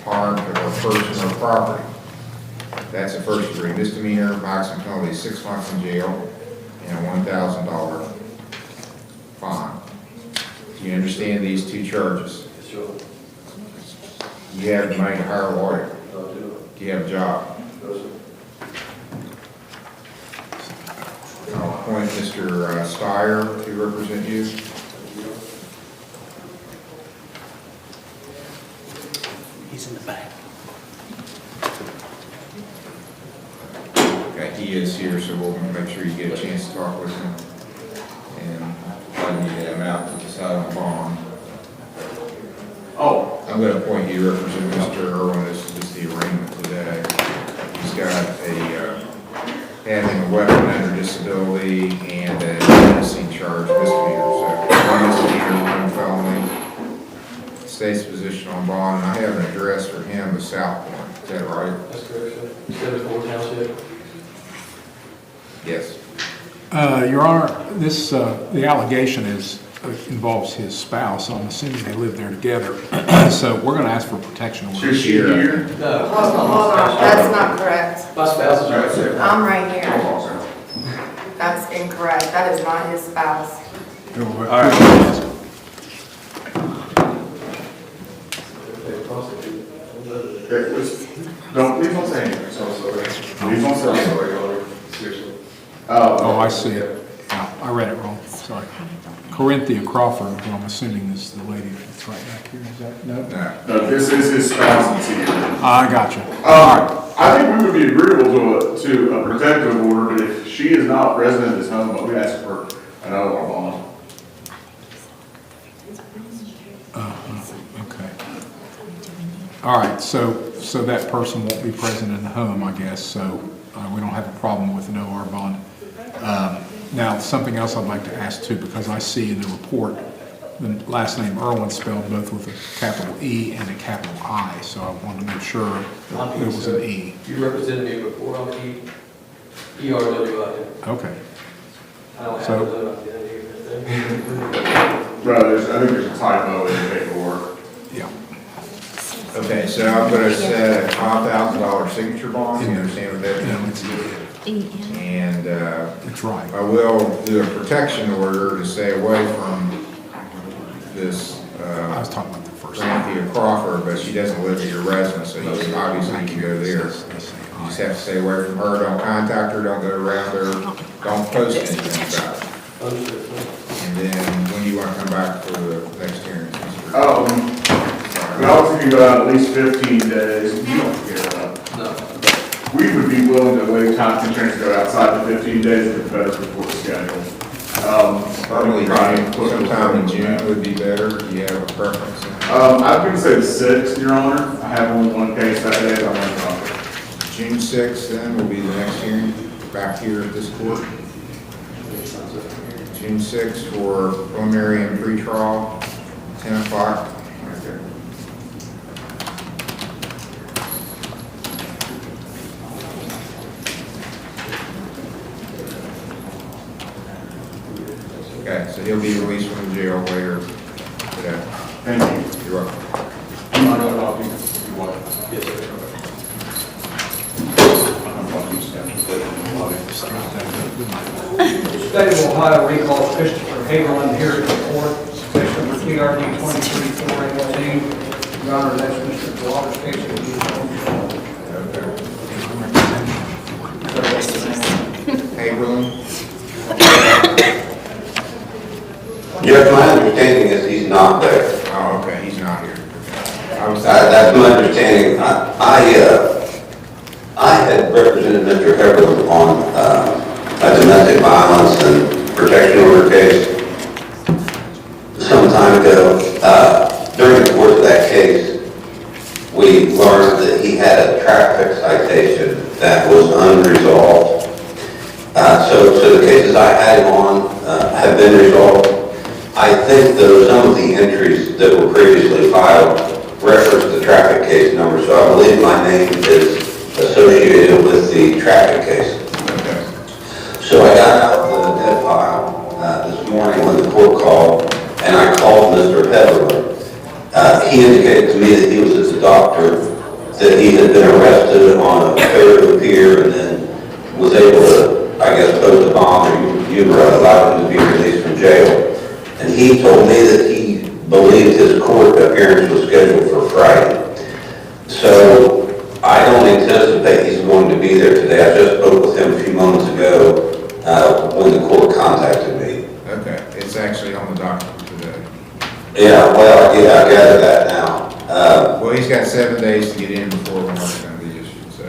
harm to her person or property. That's a first degree misdemeanor, maximum penalty is 6 months in jail and a $1,000 fine. Do you understand these two charges? Sure. You have the money to hire a lawyer. Do you have a job? I'll appoint Mr. Steyer to represent you. He's in the back. Okay, he is here, so we'll make sure you get a chance to talk with him. And try to get him out to decide on bond. Oh, I'm going to appoint you to represent Mr. Irwin. This is the arraignment today. He's got having a weapon under disability and a menacing charge misdemeanor. So one misdemeanor, one felony. state's position on bond, and I have an address for him, the South Point. Is that right? That's correct, sir. 74 Township. Yes. Your Honor, this, the allegation involves his spouse. I'm assuming they live there together. So we're going to ask for protection order. Is she here? No. Hold on, that's not correct. My spouse is right there. I'm right here. That's incorrect. That is not his spouse. All right. Please don't say anything. Please don't say anything. Seriously. Oh, I see it. Yeah, I read it wrong. Sorry. Corinthia Crawford, who I'm assuming is the lady that's right back here. Is that, no? No, this is his spouse that's here. I got you. I think we would be agreeable to a protective order, but if she is not present at this home, we ask for another bond. Okay. All right, so that person won't be present in the home, I guess, so we don't have a problem with no R bond. Now, something else I'd like to ask too, because I see in the report, the last name Irwin spelled both with a capital E and a capital I, so I wanted to make sure that there was an E. You represented me before on E. ERWI. Okay. I don't have So- to Right, I think there's a typo in the paperwork. Yeah. Okay, so I'm gonna set a $5,000 signature bond, you understand what that No, means? it's, And, it's right. I will do a protection order to stay away from this, I was talking about the first. Corinthia Crawford, but she doesn't live at your residence, so you obviously can go there. You just have to stay away from her, don't contact her, don't go around her, don't post anything about it. And then, when do you want to come back for the next hearing? I was thinking about at least 15 days. You don't forget that. No. We would be willing to waive time constraints to go outside the 15 days if the best report schedule. Probably sometime in June would be better. Do you have a preference? I'm going to say the 6th, Your Honor. I have only one case that day, but I'm going to talk. June 6th then will be the next hearing back here at this court. June 6th for preliminary and pretrial, 10 o'clock. Right there. Okay, so he'll be released from the jail later today. Thank you. You're welcome. Yes, sir. State of Ohio recalls Christopher Hagerlin here at the court, case number TRD 23-418. Your Honor, that's Mr. Walker's case. Haberlin? Yes, my understanding is he's not there. Oh, okay, he's not here. That's my understanding. I had represented Mr. Haberlin on a domestic violence and protection order case some time ago. During the course of that case, we learned that he had a traffic citation that was unresolved. So the cases I had him on have been resolved. I think though some of the entries that were previously filed reference the traffic case number, so I believe my name is associated with the traffic case. So I got out the dead file this morning when the court called, and I called Mr. Haberlin. He indicated to me that he was at the doctor, that he had been arrested on a failure to appear, and then was able to, I guess, post a bond, or you allowed him to be released from jail. And he told me that he believed his court appearance was scheduled for Friday. So I don't anticipate he's going to be there today. I just spoke with him a few moments ago when the court contacted me. Okay, it's actually on the document today. Yeah, well, yeah, I gather that now. Well, he's got 7 days to get in before warrant's going to be issued, so.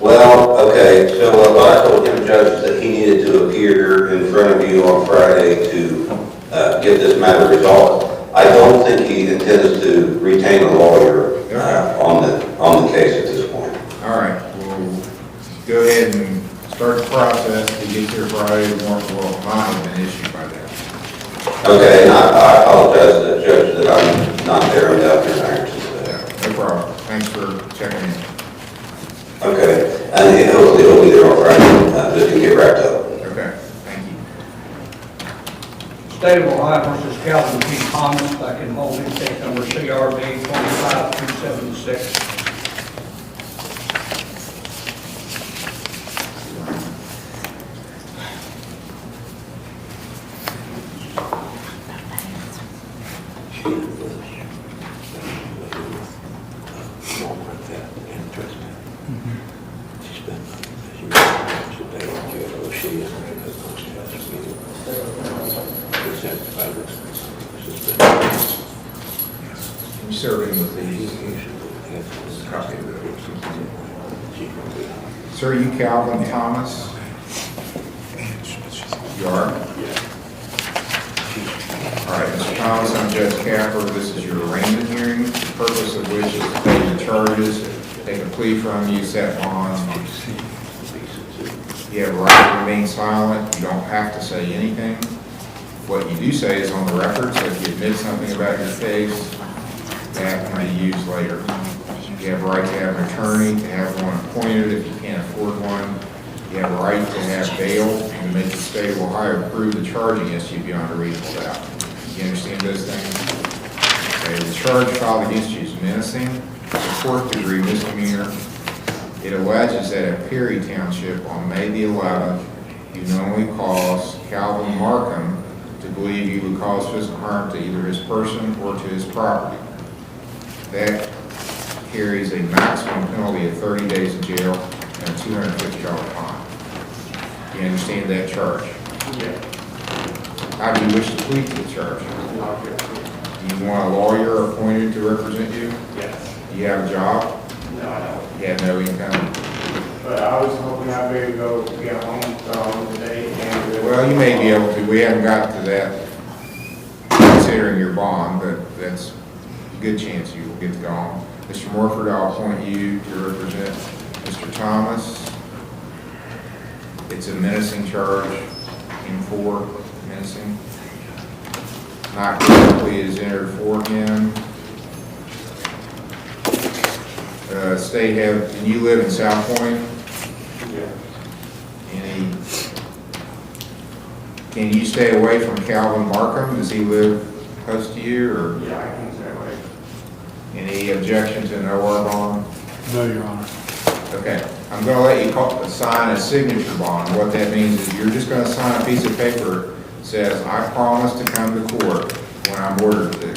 Well, okay, so what I told him, Judge, is that he needed to appear in front of you on Friday to get this matter resolved. I don't think he intends to retain a lawyer on the case at this point. All right, we'll go ahead and start the process. If he gets here Friday, the warrant will not have been issued by then. Okay, and I apologize to the judge that I'm not there without your variances today. No problem. Thanks for checking in. Okay, and hopefully he'll be there on Friday, just to get wrapped up. Okay, thank you. State of Ohio versus Calvin P. Thomas, back in holding, case number CRB 25276. You serve him with these. Copy of those. Sir, you Calvin Thomas? You are? All right, Mr. Thomas, I'm Judge Capper. This is your arraignment hearing, the purpose of which is to take the charges, take a plea from you, set bond. You have a right to remain silent. You don't have to say anything. What you do say is on the record, so if you admit something about your case, that can be used later. You have a right to have an attorney, to have one appointed if you can't afford one. You have a right to have bail and to make the state of Ohio prove the charge against you beyond a reasonable doubt. You understand those things? Okay, the charge filed against you is menacing, it's a fourth degree misdemeanor. It alleges that at Perry Township on May the 11th, you knowingly caused Calvin Markham to believe you would cause physical harm to either his person or to his property. That carries a maximum penalty of 30 days in jail and a $250 fine. Do you understand that charge? Yeah. How do you wish to plead to the charge? Not here. Do you want a lawyer appointed to represent you? Yes. Do you have a job? No, I don't. You have no income? But I was hoping I'd be able to go get home today and. Well, you may be able to. We haven't got to that considering your bond, but that's a good chance you will get to go home. Mr. Morford, I'll appoint you to represent Mr. Thomas. It's a menacing charge in for menacing. Not guilty is entered for him. State have, and you live in South Point? Yeah. Can you stay away from Calvin Markham? Does he live close to you, or Yeah, I can stay away. any objection to an OR bond? No, Your Honor. Okay, I'm gonna let you sign a signature bond. What that means is you're just gonna sign a piece of paper that says, I promise to come to court when I'm ordered to.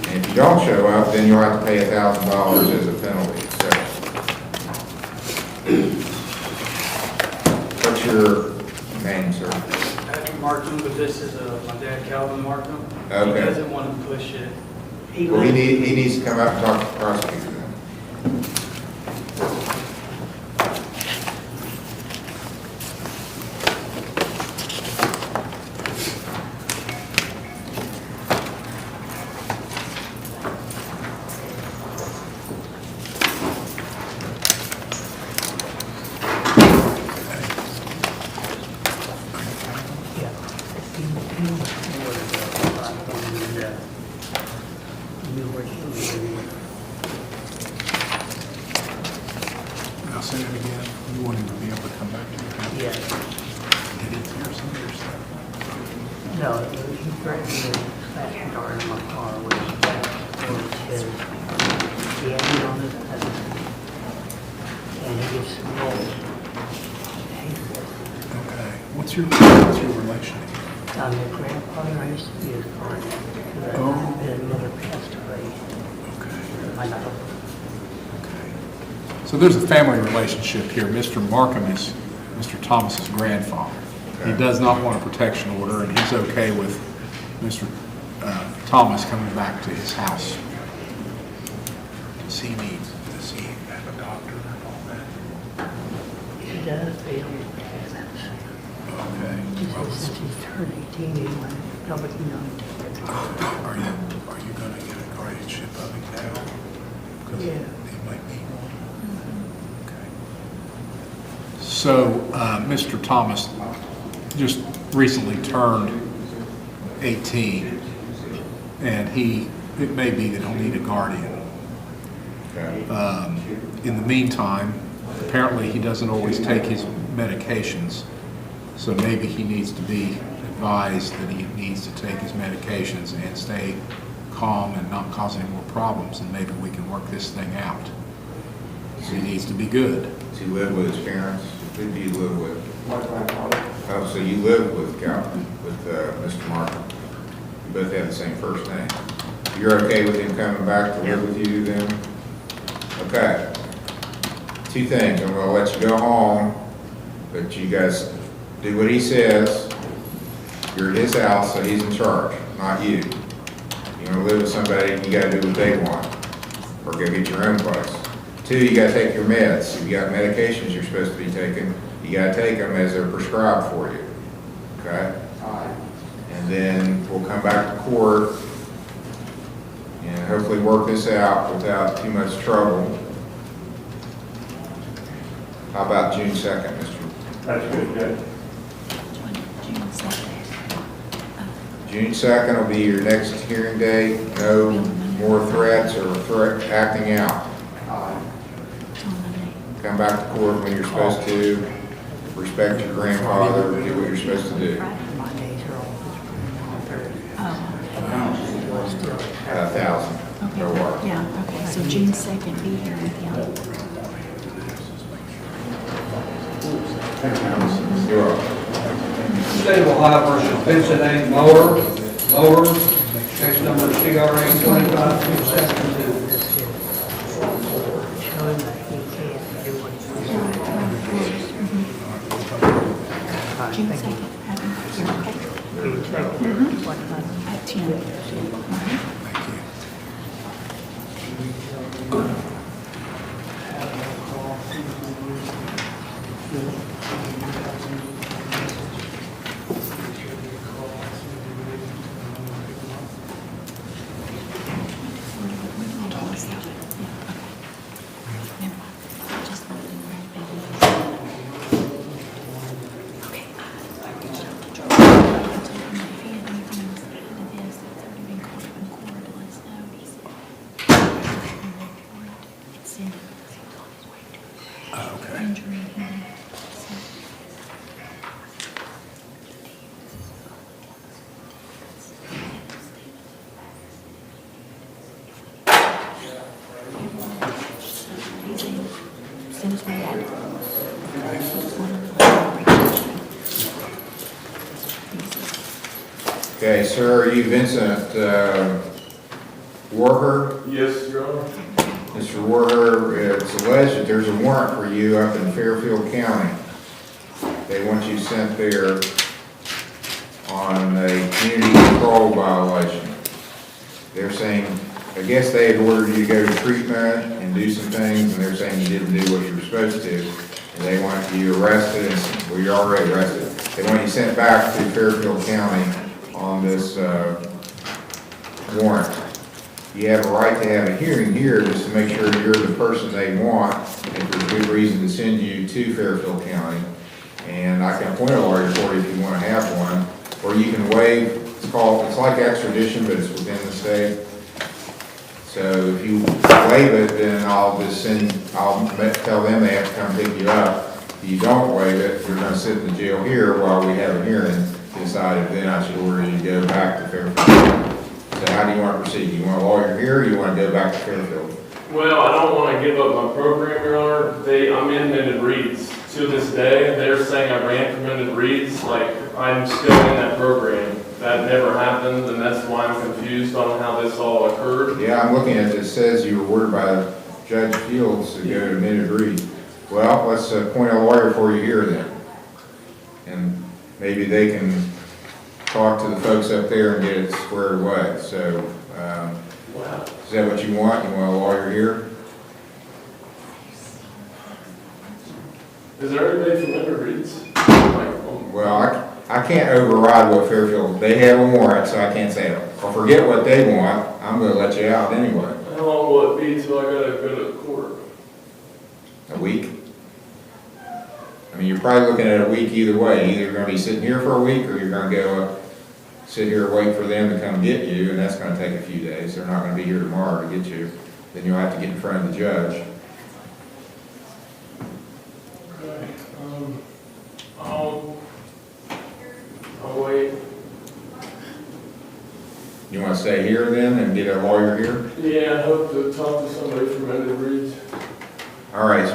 And if you don't show up, then you'll have to pay $1,000 as a penalty. So, what's your name, sir? Patrick Markham, but this is my dad, Calvin Markham. Okay. He doesn't want to push it. Well, he needs to come up and talk to the prosecutor then. I'll say it again. You want him to be able to come back to your house? Yeah. Did he tear some of your stuff? No, he threatened to smash the door in my car with his back, his hand on his head. And he gets rolled. Okay. What's your relation? I'm the grandfather, I used to be his guardian. Oh. His mother passed away. Okay. My daughter. So there's a family relationship here. Mr. Markham is Mr. Thomas's grandfather. He does not want a protection order, and he's okay with Mr. Thomas coming back to his house. Does he have a doctor and all that? He does, but he don't have that. Okay. He says since he's turned 18, he went, nobody knows. Are you gonna get a guardianship of him now? 'Cause Yeah. he might need one. Okay. So, Mr. Thomas just recently turned 18, and it may be that he'll need a guardian. In the meantime, apparently he doesn't always take his medications, so maybe he needs to be advised that he needs to take his medications and stay calm and not cause any more problems, and maybe we can work this thing out. So he needs to be good. Does he live with his parents? Who do you live with? Oh, so you live with Mr. Martin. You both have the same first name. You're okay with him coming back to live with you then? Okay. Two things. I'm gonna let you go home, but you guys do what he says. You're at his house, so he's in charge, not you. You wanna live with somebody, you gotta do what they want, or go get your own place. Two, you gotta take your meds. If you got medications you're supposed to be taking, you gotta take them as they're prescribed for you, okay? And then we'll come back to court and hopefully work this out without too much trouble. How about June 2nd, Mr.? That's good, Judge. June 2nd will be your next hearing date. No more threats or acting out. Come back to court when you're supposed to. Respect your grandfather. Do what you're supposed to do. 1,000. Okay. No work. Yeah, okay, so June 2nd, be here with you. You're welcome. State of Ohio versus Vincent A. Mower, case number CRA 25-272. Showing that he can't do what he's supposed to do. June 2nd, have him here, okay? June 2nd, what time? At 10. Okay, sir, are you Vincent Warher? Yes, Your Honor. Mr. Warher, it's alleged that there's a warrant for you up in Fairfield County. They want you sent there on a community control violation. They're saying, I guess they had ordered you to go to treatment and do some things, and they're saying you didn't do what you were supposed to. And they want you arrested, and, well, you're already arrested. They want you sent back to Fairfield County on this warrant. You have a right to have a hearing here just to make sure you're the person they want, if there's good reason to send you to Fairfield County. And I can appoint a lawyer for you if you want to have one, or you can waive, it's like extradition, but it's within the state. So if you waive it, then I'll tell them they have to come pick you up. If you don't waive it, you're going to sit in the jail here while we have a hearing to decide if then I should order you to go back to Fairfield. So how do you want to proceed? You want a lawyer here, or you want to go back to Fairfield? Well, I don't want to give up my program, Your Honor. I'm in Mended Reeds. To this day, they're saying I ran for Mended Reeds, like I'm still in that program. That never happened, and that's why I'm confused on how this all occurred. Yeah, I'm looking at it. It says you were ordered by Judge Fields to go to Mended Reeds. Well, let's appoint a lawyer for you here then. And maybe they can talk to the folks up there and get it squared away. So, is that what you want? You want a lawyer here? Is there anybody from Mended Reeds? Well, I can't override what Fairfield, they have a warrant, so I can't say, I'll forget what they want. I'm going to let you out anyway. How long will it be till I gotta go to court? A week? I mean, you're probably looking at a week either way. Either you're going to be sitting here for a week, or you're going to go sit here and wait for them to come get you, and that's gonna take a few days. They're not gonna be here tomorrow to get you. Then you'll have to get in front of the judge. Okay, I'll wait. You wanna stay here then and get a lawyer here? Yeah, I hope to talk to somebody from Mended Reeds. All right,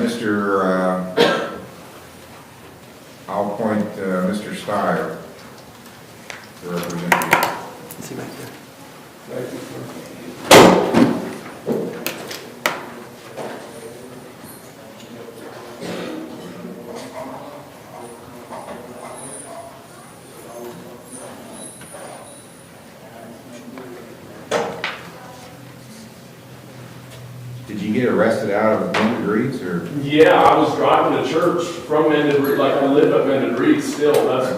I'll appoint Mr. Steyer to represent you. See back there. Thank you, sir. Did you get arrested out of Mended Reeds, or? Yeah, I was driving to church from Mended Reeds, like I live at Mended Reeds still. That's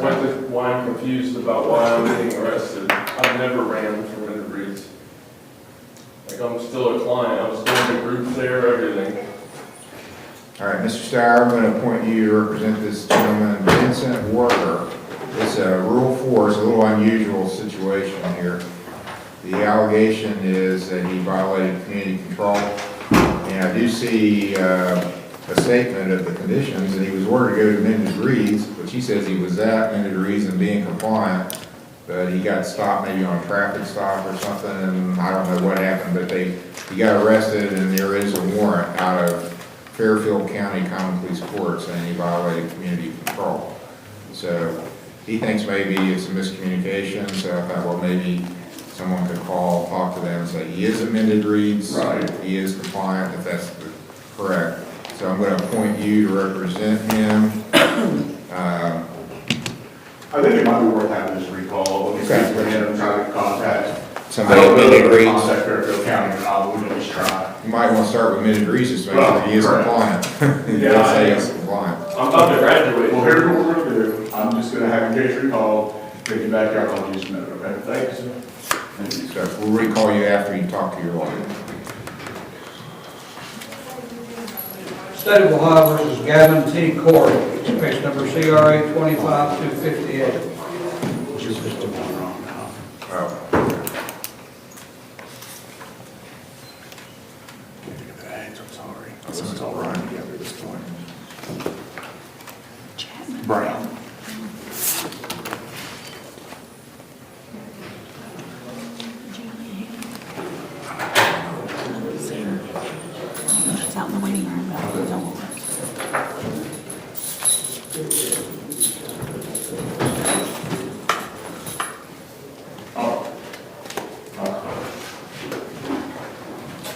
why I'm confused about why I'm getting arrested. I've never ran from Mended Reeds. Like, I'm still a client. I was going to group there, everything. All right, Mr. Steyer, I'm going to appoint you to represent this gentleman, Vincent Worker. It's Rule 4, it's a little unusual situation here. The allegation is that he violated community control. And I do see a statement of the conditions, and he was ordered to go to Mended Reeds, which he says he was at Mended Reeds and being compliant, but he got stopped maybe on a traffic stop or something, and I don't know what happened, but he got arrested, and there is a warrant out of Fairfield County Common Police Court saying he violated community control. So he thinks maybe it's a miscommunication, so I thought, well, maybe someone could call, talk to them, and say he is at Mended Reeds, Right. he is compliant, if that's correct. So I'm going to appoint you to represent him. I think it might be worth having this recall, when we Okay. speak with him, try to contact. Somebody I don't know at if Mended they're Reeds. Contact Fairfield County or not, but we can just try. You might want to start with Mended Reeds, just make sure he is Correct. compliant. You Yeah, gotta say he's compliant. I'm about to graduate. Well, here's what we're gonna do, I'm just gonna have your case recalled, take you back here, I'll just a minute, okay? Thanks. So we'll recall you after you talk to your lawyer. State of Ohio versus Gavin T. Corey, case number CRA 25258. Just the one wrong now. Oh. Thanks, I'm sorry. This is all right together at this point. Brown. She's out in the waiting room, but don't worry.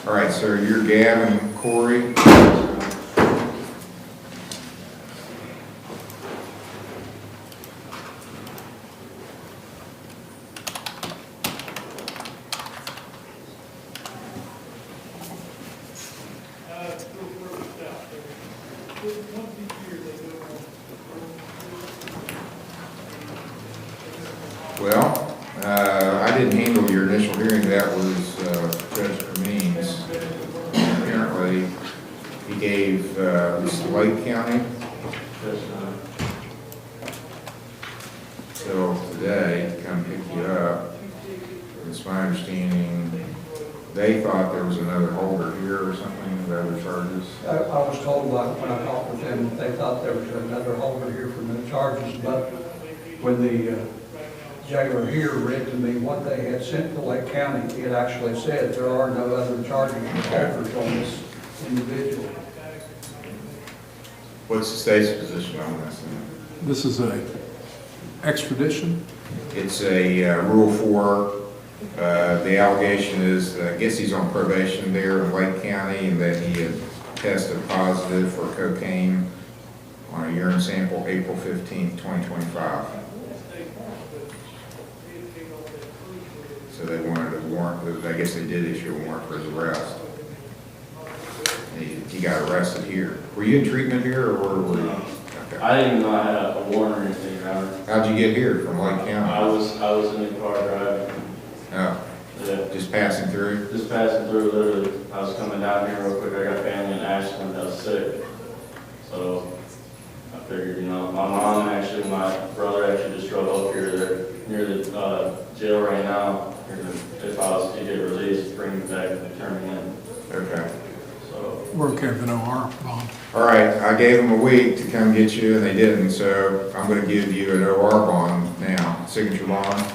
All right, sir, you're Gavin Corey. Well, I didn't handle your initial hearing, that was Judge Cremines. Apparently, he gave this to Lake County till today to come pick you up. It's my understanding, they thought there was another holder here or something, of other charges. I was told by, when I talked with them, they thought there was another holder here for the charges, but when the jailer here read to me what they had sent to Lake County, it actually said there are no other charges or holders on this individual. What's the state's position on this? This is a extradition? It's a Rule 4. The allegation is, I guess he's on probation there in Lake County, and that he had tested positive for cocaine on a urine sample April 15th, 2025. So they wanted a warrant, I guess they did issue a warrant for his arrest. He got arrested here. Were you in treatment here, or were you? Okay. I didn't even know I had a warrant or anything, Howard. How'd you get here from Lake County? I was in the car driving. Oh, Yeah, just passing through? just passing through, literally. I was coming down here real quick. I got family in Ashland that was sick. So I figured, my mom actually, my brother actually just drove up here. They're near the jail right now, if I was to get released, bring him back and turn him in. Okay. So, We're okay with an OR bond. All right, I gave them a week to come get you, and they didn't, so I'm gonna give you an OR bond now, signature bond.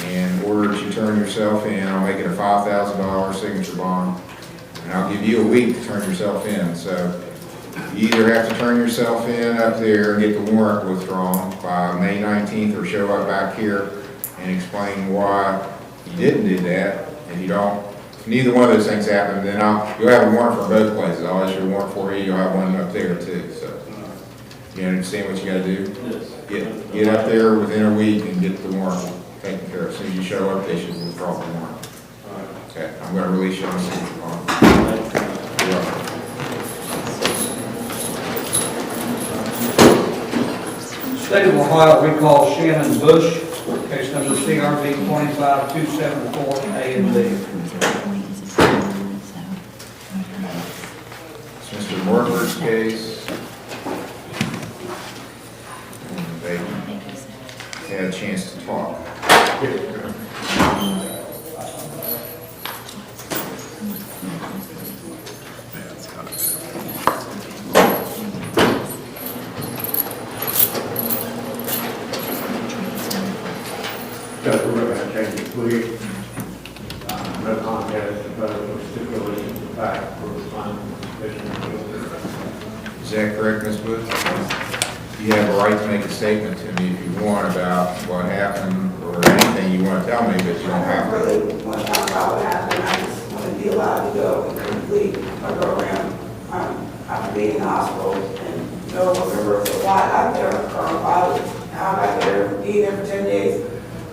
In order that you turn yourself in, I'll make it a $5,000 signature bond, and I'll give you a week to turn yourself in. So you either have to turn yourself in up there and get the warrant withdrawn by May 19th, or show up back here and explain why you didn't do that. If you don't, if neither one of those things happen, then you'll have a warrant for both places. I'll issue a warrant for you, you'll have one up there too, so. You understand what you gotta do? yes. Get up there within a week and get the warrant taken care of. As soon as you show up, they should withdraw the warrant. Okay, I'm gonna release you on the signature bond. You're welcome. State of Ohio recalls Shannon Bush, case number CRV 25274, A and B. It's Mr. Morford's case. And they had a chance to talk. Judge, we're going to change the plea. No contest, but with stipulation of the fact for the final suspicion of guilt. Is that correct, Ms. Booth? You have a right to make a statement to me if you want about what happened or anything you want to tell me, but you don't have to. I really want to talk about what happened. I just want to be allowed to go and complete my program. After being in the hospital and no remember why I got there or how I got there, being there for 10 days.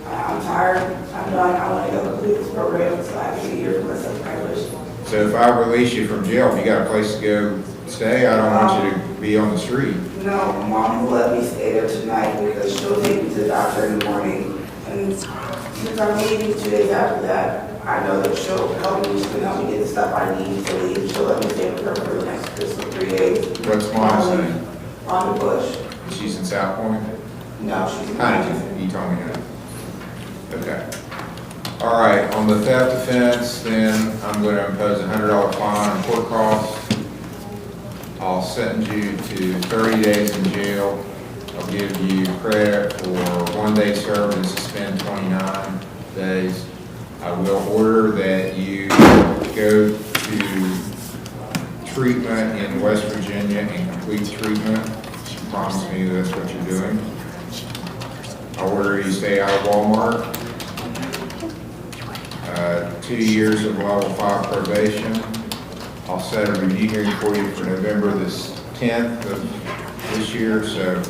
I'm tired, I'm done, I want to go complete this program so I can be here for myself, I wish. So if I release you from jail, if you got a place to go stay, I don't want you to be on the street. No, Mom will let me stay there tonight because she'll take me to the doctor in the morning. And since I'm leaving 2 days after that, I know that she'll help me, she'll help me get the stuff I need to leave. She'll let me stay with her for the next 3 days. What's Mom's name? On the bush. She's in South Point? No, she's Kind not. of, you told me that. Okay. All right, on the theft offense, then I'm going to impose a $100 fine on court costs. I'll sentence you to 30 days in jail. I'll give you credit for 1 day service, suspend 29 days. I will order that you go to treatment in West Virginia and complete treatment. Promise me that's what you're doing. I'll order you stay out of Walmart. 2 years of level 5 probation. I'll set a review hearing for you for November the 10th of this year. So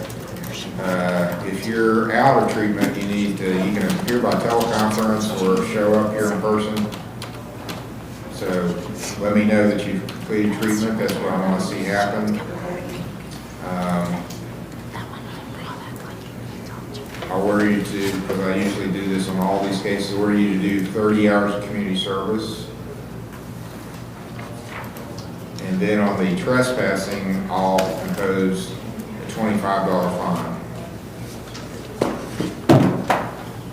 if you're out of treatment, you can appear by teleconference or show up here in person. So let me know that you've completed treatment. That's what I want to see happen. I'll order you to, because I usually do this on all these cases, order you to do 30 hours of community service. And then on the trespassing, I'll impose a $25 fine.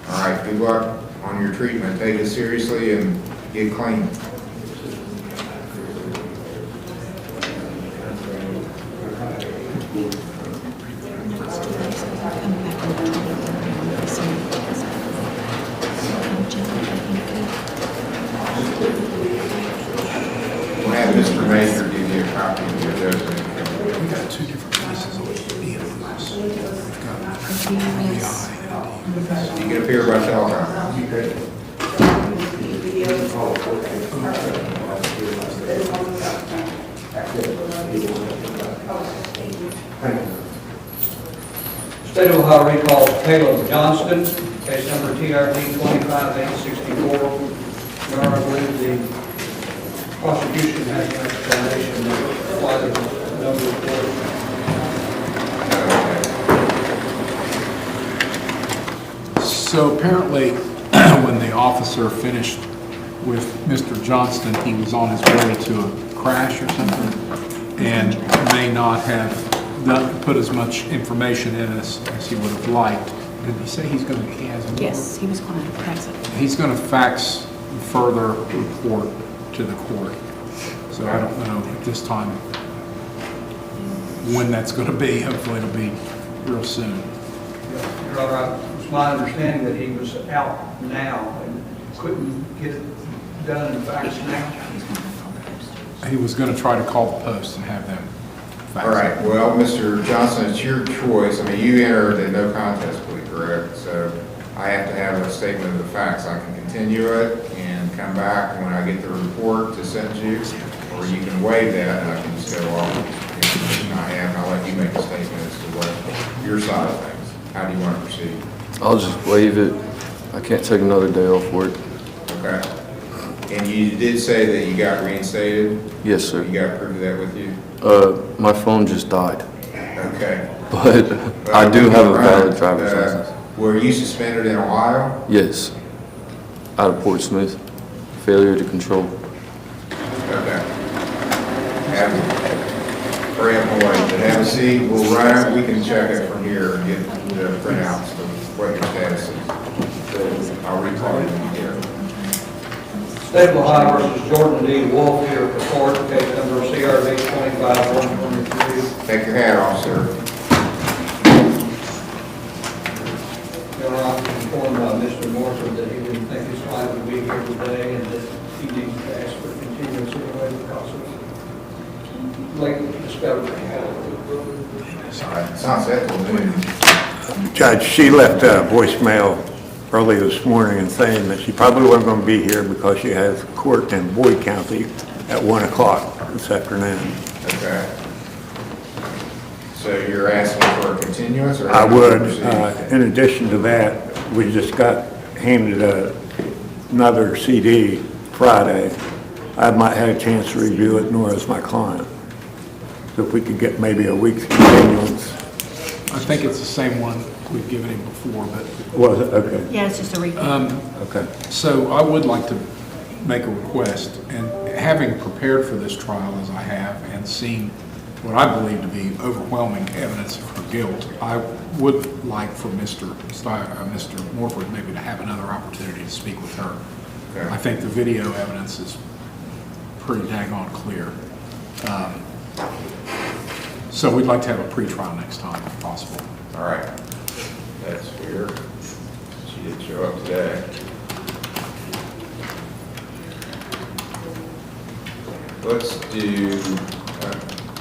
All right, good luck on your treatment. Take it seriously and get clean. We'll have Mr. Major give you a copy of your judgment. We got two different cases on being on this. We've got You can appear by teleconference. State of Ohio recalls Caleb Johnston, case number TRD 25864. Your Honor, I believe the prosecution has an explanation of why the number of So apparently, when the officer finished with Mr. Johnston, he was on his way to a crash or something, and may not have put as much information in as he would have liked. did he say he has more? Yes, he was going to present. He's going to fax further report to the court. So I don't know at this time when that's going to be. Hopefully it'll be real soon. Your Honor, it's my understanding that he was out now and couldn't get it done and faxed now. He was going to try to call the post and have them fax All it. right, well, Mr. Johnson, it's your choice. I mean, you entered a no contest plea, correct? So I have to have a statement of the facts. I can continue it and come back when I get the report to send you, or you can waive that and I can just go off the information I have, and I'll let you make a statement as to what your side of things. How do you want to proceed? I'll just waive it. I can't take another day off work. Okay. And you did say that you got reinstated? Yes, sir. You got proof of that with you? My phone just died. Okay. But I do have a valid driver's license. Were you suspended in Ohio? Yes. Out of Portsmouth. Failure to control. Okay. Hurry up and wait, but have a seat, we'll run, we can check it from here and get the printouts of what your status is. So I'll recall you when you get it. State of Ohio versus Jordan D. Wolf here for court, case number CRV 25-123. Take your hat off, sir. Your Honor, I'm informed by Mr. Morford that he didn't think his client would be here today and that he needs to ask for continuance anyway because of late discovery. It's not set till noon. Judge, she left a voicemail early this morning and saying that she probably wasn't going to be here because she has court in Boyd County at 1 o'clock this afternoon. Okay. So you're asking for a continuance or? I would. In addition to that, we just got handed another CD Friday. I might have a chance to review it, nor has my client. So if we could get maybe a week's continuance. I think it's the same one we've given him before, but. Was it? Okay. Yeah, it's just a repeat. Okay. So I would like to make a request, and having prepared for this trial as I have and seen what I believe to be overwhelming evidence of her guilt, I would like for Mr. Morford maybe to have another opportunity to speak with her. Okay. I think the video evidence is pretty daggone clear. So we'd like to have a pretrial next time if possible. All right. That's weird. She didn't show up today. Let's do,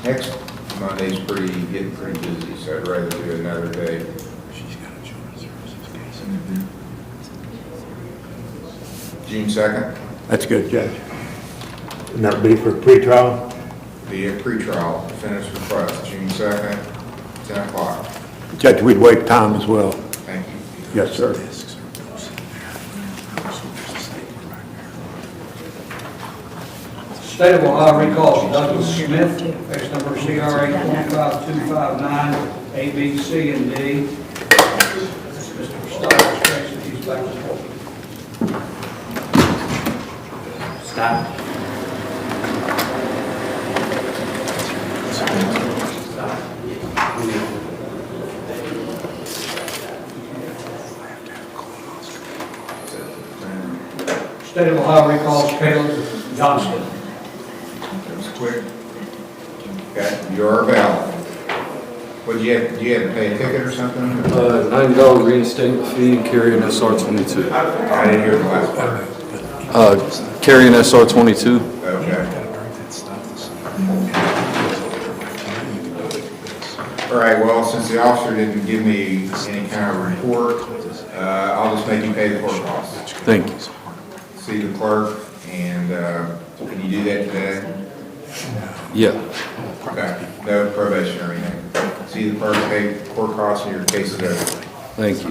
next Monday's getting pretty busy, so I'd rather do another day. She's got a children's services case. June 2nd, That's good, Judge. And that'll be for pretrial? be a pretrial, defendant's request, June 2nd, 10 o'clock. Judge, we'd waive time as well. Thank you. Yes, sir. State of Ohio recalls Douglas Smith, case number CRA 25259, A, B, C, and D. Mr. Stiles, case that he's back to court. Stop. State of Ohio recalls Caleb Johnston. That was quick. Okay, you are valid. What, do you have to pay a ticket or something? $9 reinstatement fee and carry an SR-22. I didn't hear the last part. Carry an SR-22. Okay. All right, well, since the officer didn't give me any kind of report, I'll just make you pay the court costs. Thank you. See the clerk, and can you do that today? Yeah. Okay, no probation or anything. See the clerk, pay court costs, and your case is over. Thank you.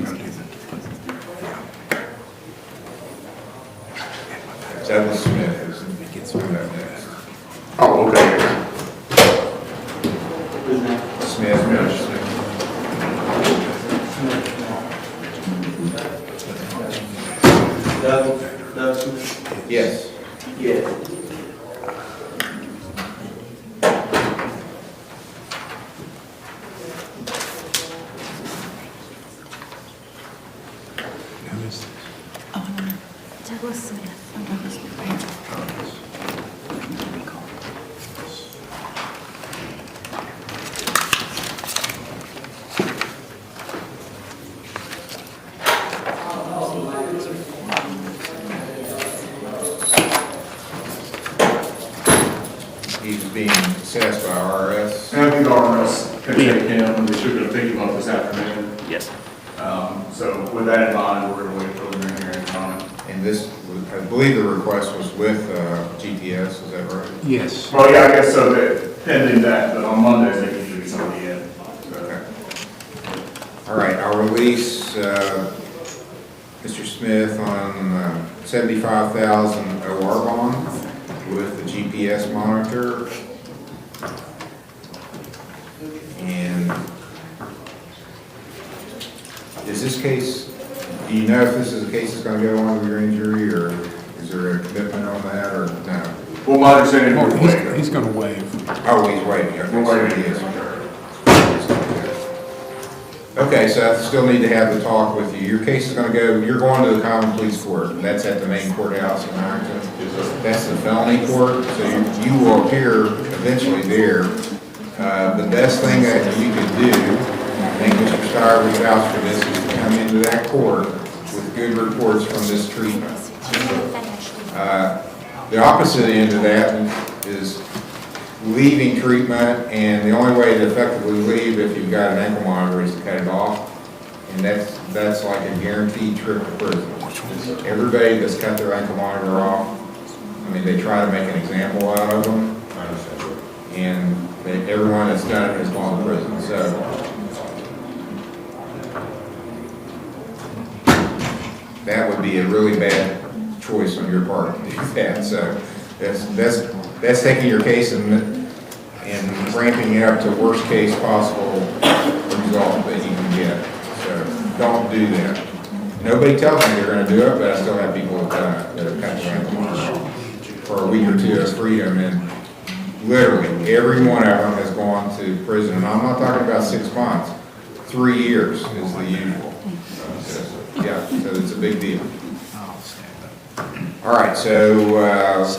Douglas Smith is coming up next. Oh, okay. Smith, yes. Yes. Douglas Smith. I'm Douglas Smith. He's being assessed by RS. And I think RS can take him, and they should have picked him up this afternoon. Yes. So with that in mind, we're going to wait for the hearing on it. And this, I believe the request was with GPS, is that right? Yes. Well, yeah, I guess so, that pending that, but on Mondays, they can do somebody in. Okay. All right, I'll release Mr. Smith on 75,000 OR bond with the GPS monitor. And is this case, do you know if this is a case that's going to go on with your injury, or is there a commitment on that, or no? Well, my understanding is we're waiting. He's going to waive. Oh, he's waiting. Okay, We're waiting. so he is. Okay, so I still need to have the talk with you. Your case is going to go, you're going to the common police court, and that's at the main courthouse in Ironton. That's the felony court, so you will appear eventually there. The best thing that you could do, I think Mr. Starr would vouch for this, is to come into that court with good reports from this treatment. The opposite end of that is leaving treatment, and the only way to effectively leave if you've got an ankle monitor is to cut it off, and that's like a guaranteed trip to prison. Everybody that's cut their ankle monitor off, I mean, they try to make an example out of them, and everyone that's done it has gone to prison. So that would be a really bad choice on your part to do that. So that's taking your case and ramping it up to worst case possible result that you can get. So don't do that. Nobody tells me they're going to do it, but I still have people that have done it, that have cut their ankle monitor for a week or two of freedom, and literally every one of them has gone to prison. And I'm not talking about 6 months. 3 years is the usual. Yeah, so it's a big deal. All right, so as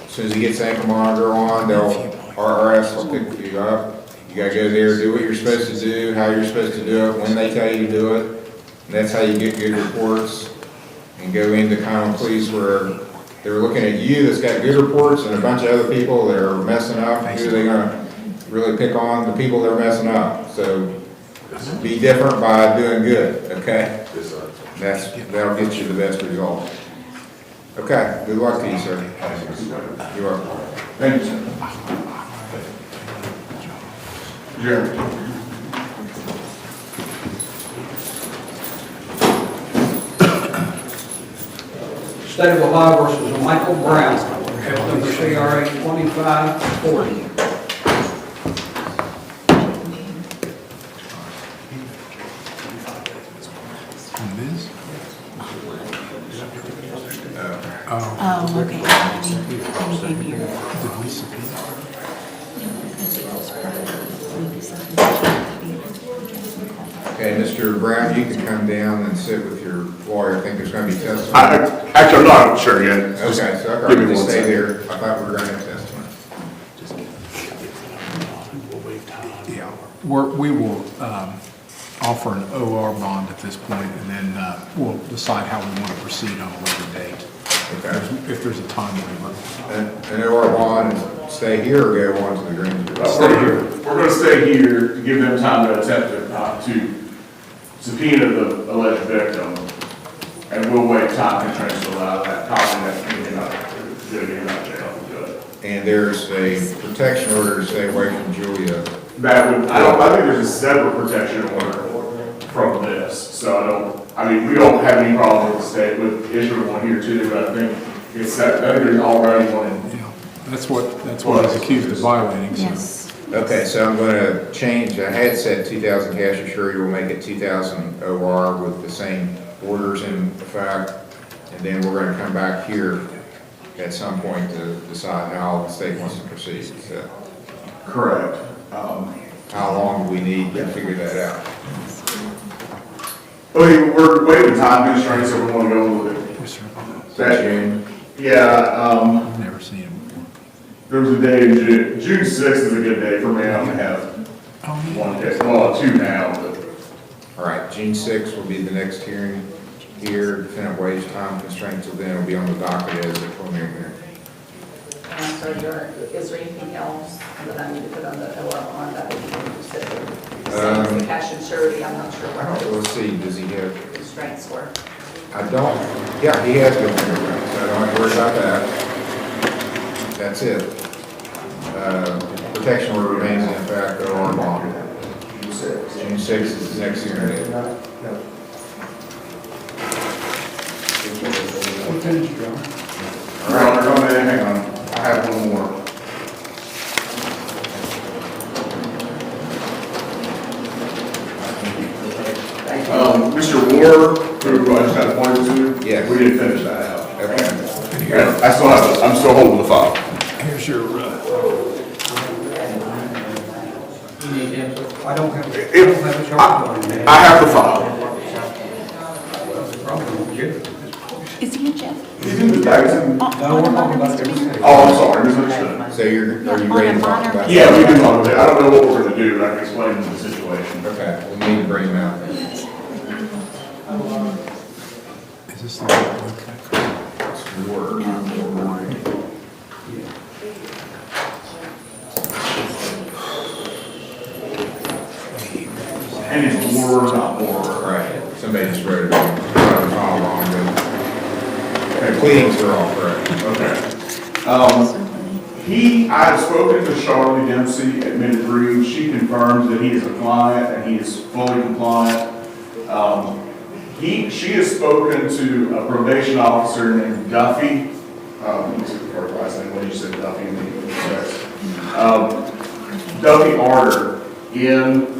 soon as he gets the ankle monitor on, RRS will pick you up. You gotta go there, do what you're supposed to do, how you're supposed to do it, when they tell you to do it. And that's how you get good reports, and go into common pleas where they're looking at you that's got good reports and a bunch of other people that are messing up. Who are they gonna really pick on? The people that are messing up. So be different by doing good, okay? That'll get you the best result. Okay, good luck to you, sir. You're welcome. Thank you, sir. Jeremy. State of Ohio versus Michael Brown, case number CRA 2540. Oh, okay. He came here. Okay, Mr. Brown, you can come down and sit with your lawyer. I think there's going to be testimony. Actually, I'm not sure yet. Okay, so Give me I'll one stay second. there. I thought we were going to have testimony. Yeah, we will offer an OR bond at this point, and then we'll decide how we want to proceed on a later date. Okay. If there's a time limit. And OR bond, stay here or go on to the grand jury? We're going to stay here to give them time to attempt to subpoena the alleged victim, and we'll wait time to transfer out that copy that anything not going to get out of jail. Good. And there's a protection order to stay away from Julia. That would, I think there's a separate protection order from this, so I mean, we don't have any problem with the state with issuing one here too, but I think it's that, I think there's already one in. Yeah, that's what he's accused of violating, so. Yes. Okay, so I'm going to change, I had said 2,000 cash or surety, we'll make it 2,000 OR with the same orders in effect, and then we're going to come back here at some point to decide how the state wants to proceed. So, Correct. how long do we need to figure that out? I mean, we're waiting time constraints, so we want to go with it. That- June? Yeah, I've never seen him before. there was a day in June, June 6th is a good day for me, I only have one case, well, two now, but. All right, June 6th will be the next hearing here. Defendant waives time constraints till then will be on the docket as a preliminary hearing. And so is there anything else that I need to put on the OR on that you said? The cash and surety, I'm not sure what Let's see, does he have, the constraints were. I don't, yeah, he has good fingerprints, so I don't have to worry about that. That's it. Protection order remains in effect, OR bond. June 6th is the next hearing. What finished, John? Your Honor, go ahead, hang on, I have one more. Mr. Ward, who I just got appointed to? Yes. We didn't finish that out. Okay. Yeah, I'm still holding the file. Here's your, I don't have a charge on it. I have the file. Is he in jail? He's in the bag. No, we're talking about everything. Oh, I'm sorry, misunderstood. So are you ready to talk about it? Yeah, we can talk about it. I don't know what we're gonna do, I can explain the situation. Okay, we need to bring him out. is this the one? Okay. It's Ward. And it's Ward, not Ward. Right, somebody just wrote it on, file wrong, but the pleadings are all correct. Okay. I have spoken to Charlotte Dempsey at Minute Breed. She confirms that he is a client and he is fully compliant. She has spoken to a probation officer named Duffy. Let me see the first last name, what did you say, Duffy? Duffy Arter in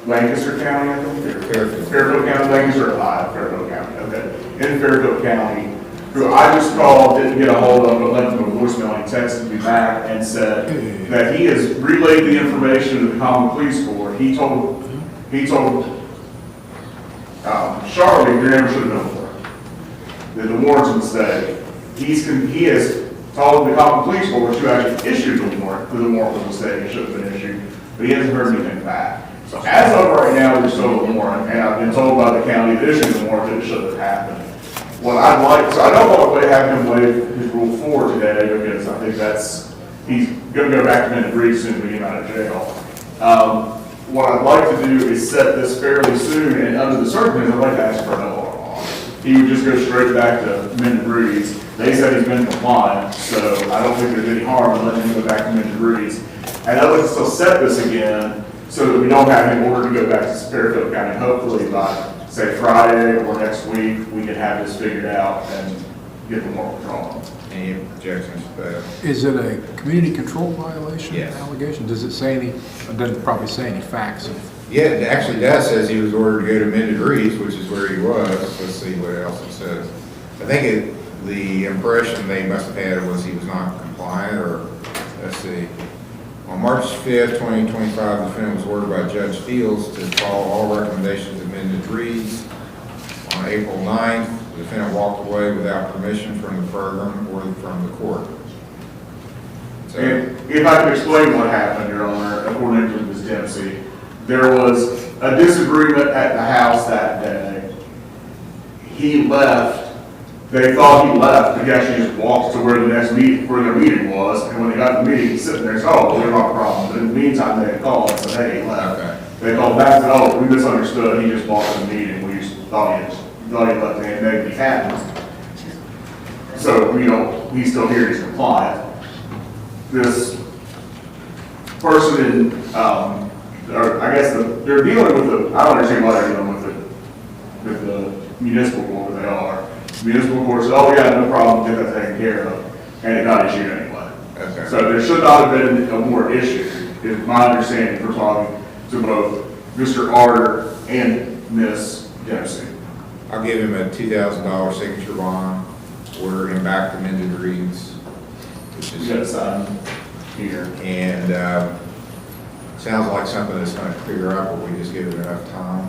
Lancaster County, I think. Fairfield County, Lancaster, Fairfield County, okay. In Fairfield County, who I just called, didn't get a hold of, but left him a voicemail, and he texted me back and said that he has relayed the information to the common police board. He told Charlie, your name should have known for that the warrant's a mistake. He has told the common police board to actually issue the warrant, that the warrant was a mistake, it should have been issued, but he hasn't heard anything back. So as of right now, there's still a warrant, and I've been told by the county that issuing the warrant that it should have happened. What I'd like, so I don't want to have him waive his Rule 4 today, because I think he's going to go back to Minute Breed as soon as we get him out of jail. What I'd like to do is set this fairly soon, and under the circumstances, I'd like to ask for an OR. He would just go straight back to Minute Breed's. They said he's been compliant, so I don't think there's any harm in letting him go back to Minute Breed's. And I'd like to still set this again, so that we don't have him ordered to go back to Fairfield County. Hopefully by, say, Friday or next week, we can have this figured out and get the warrant withdrawn. Any objections to that? Is it a community control violation? Yes. Allegation? Does it say any, it doesn't probably say any facts of, Yeah, it actually does, says he was ordered to go to Minute Breed's, which is where he was. Let's see what else it says. I think the impression they must have had was he was not compliant, or, let's see. On March 5th, 2025, the defendant was ordered by Judge Fields to follow all recommendations of Minute Breed's. On April 9th, the defendant walked away without permission from the program or from the court. So, And if I could explain what happened, Your Honor, according to Ms. Dempsey, there was a disagreement at the house that day. He left. They thought he left, but he actually just walked to where their meeting was, and when they got to the meeting, he's sitting there and said, oh, well, there's not a problem. But in the meantime, they had called and said, hey, he left. Okay. They called back and said, oh, we misunderstood, he just walked to the meeting, we just thought he left, and maybe he hadn't. So, he's still here, he's compliant. This person I guess they're dealing with I don't understand why they're dealing with the municipal court where they are. The municipal court said, oh yeah, no problem, get that taken care of, and it got issued anyway. Okay. So there should not have been a more issue, is my understanding for talking to both Mr. Arter and Ms. Dempsey. I'll give him a $2,000 signature bond, order him back to Minute Breed's, which is. You got to sign here. And sounds like something that's going to clear up, but we just give it enough time.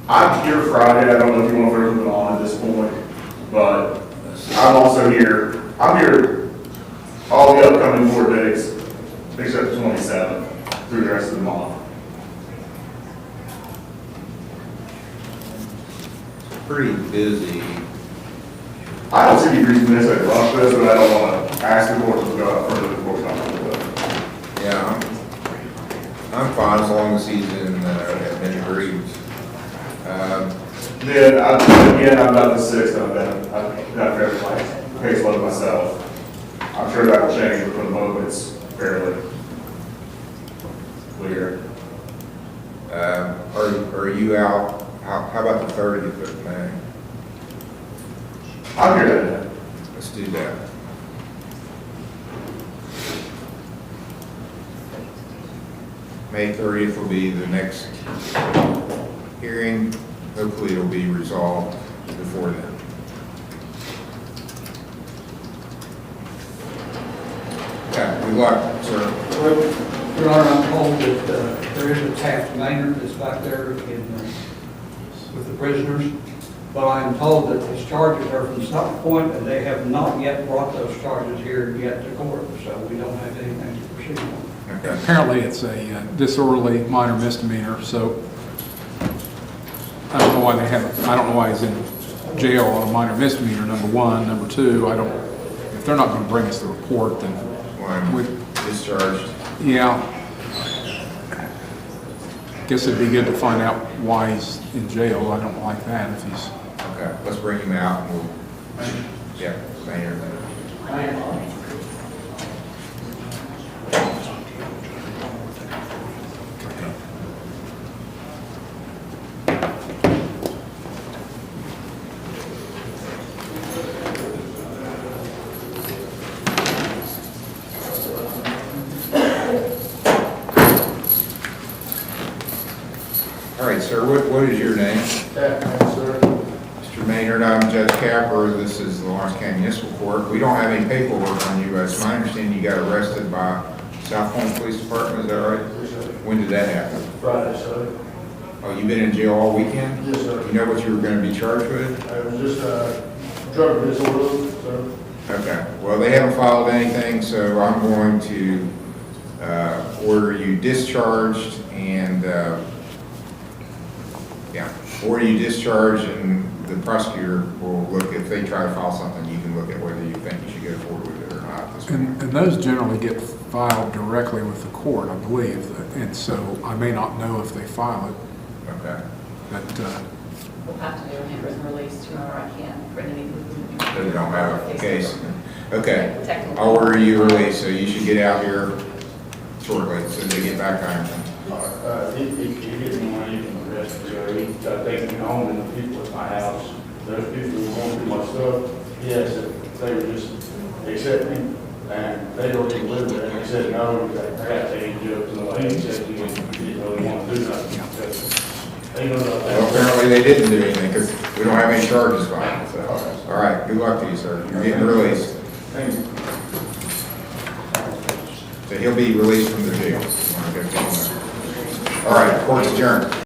I'm here Friday, I don't know if you want to put it on at this point. But I'm also here, I'm here all the upcoming 4 days, except the 27th, through the rest of the month. Pretty busy. I don't see any reason necessarily to rush this, but I don't want to ask the court to go out further before we come up with it. Yeah, I'm fine as long as he's in, admitted grievance. Then, again, I'm about the 6th, I've got a fair caseload myself. I'm sure that will change, but for the moment, it's fairly clear. Are you out, how about the 30th of May? I'm here that day. Let's do that. May 30th will be the next hearing. Hopefully it'll be resolved before then. Yeah, good luck, sir. Well, Your Honor, I'm told that there is a Taft Manor that's back there with the prisoners, but I'm told that his charges are from South Point, and they have not yet brought those charges here yet to court, so we don't have anything to proceed on. Okay. Apparently, it's a disorderly minor misdemeanor, so I don't know why they haven't, I don't know why he's in jail on a minor misdemeanor, number one. Number two, if they're not going to bring us the report, then One discharged. yeah. Guess it'd be good to find out why he's in jail. I don't like that if he's... Okay, let's bring him out and we'll, yeah, stay here then. All right, sir, what is your name? Mr. Maynard, I'm Judge Capper. This is the Lawrence County Municipal Court. We don't have any paperwork on you. It's my understanding you got arrested by South Point Police Department, is that right? When did that happen? Friday, sir. Oh, you've been in jail all weekend? Yes, sir. You know what you were going to be charged with? It was just drug disorder, sir. Okay, well, they haven't filed anything, so I'm going to order you discharged and, order you discharged, and the prosecutor will look, if they try to file something, you can look at whether you think you should go forward with it or not. And those generally get filed directly with the court, I believe, and so I may not know if they file it. Okay. We'll have to do a handwritten release tomorrow. I can't print anything. They don't have a case. Okay, I'll order you released, so you should get out here shortly, so they get back on you. He didn't want to even arrest me, sir. He got taken me home, and the people at my house, those people who were going through my stuff, he asked if they would just accept me, and they don't even live there. And he said, no, I got taken to jail, so he accepted me, and he didn't really want to do nothing. Well, apparently they didn't do anything, because we don't have any charges filed, so. All right, good luck to you, sir. You're getting released. Thank you. So he'll be released from the jail. All right, court's adjourned.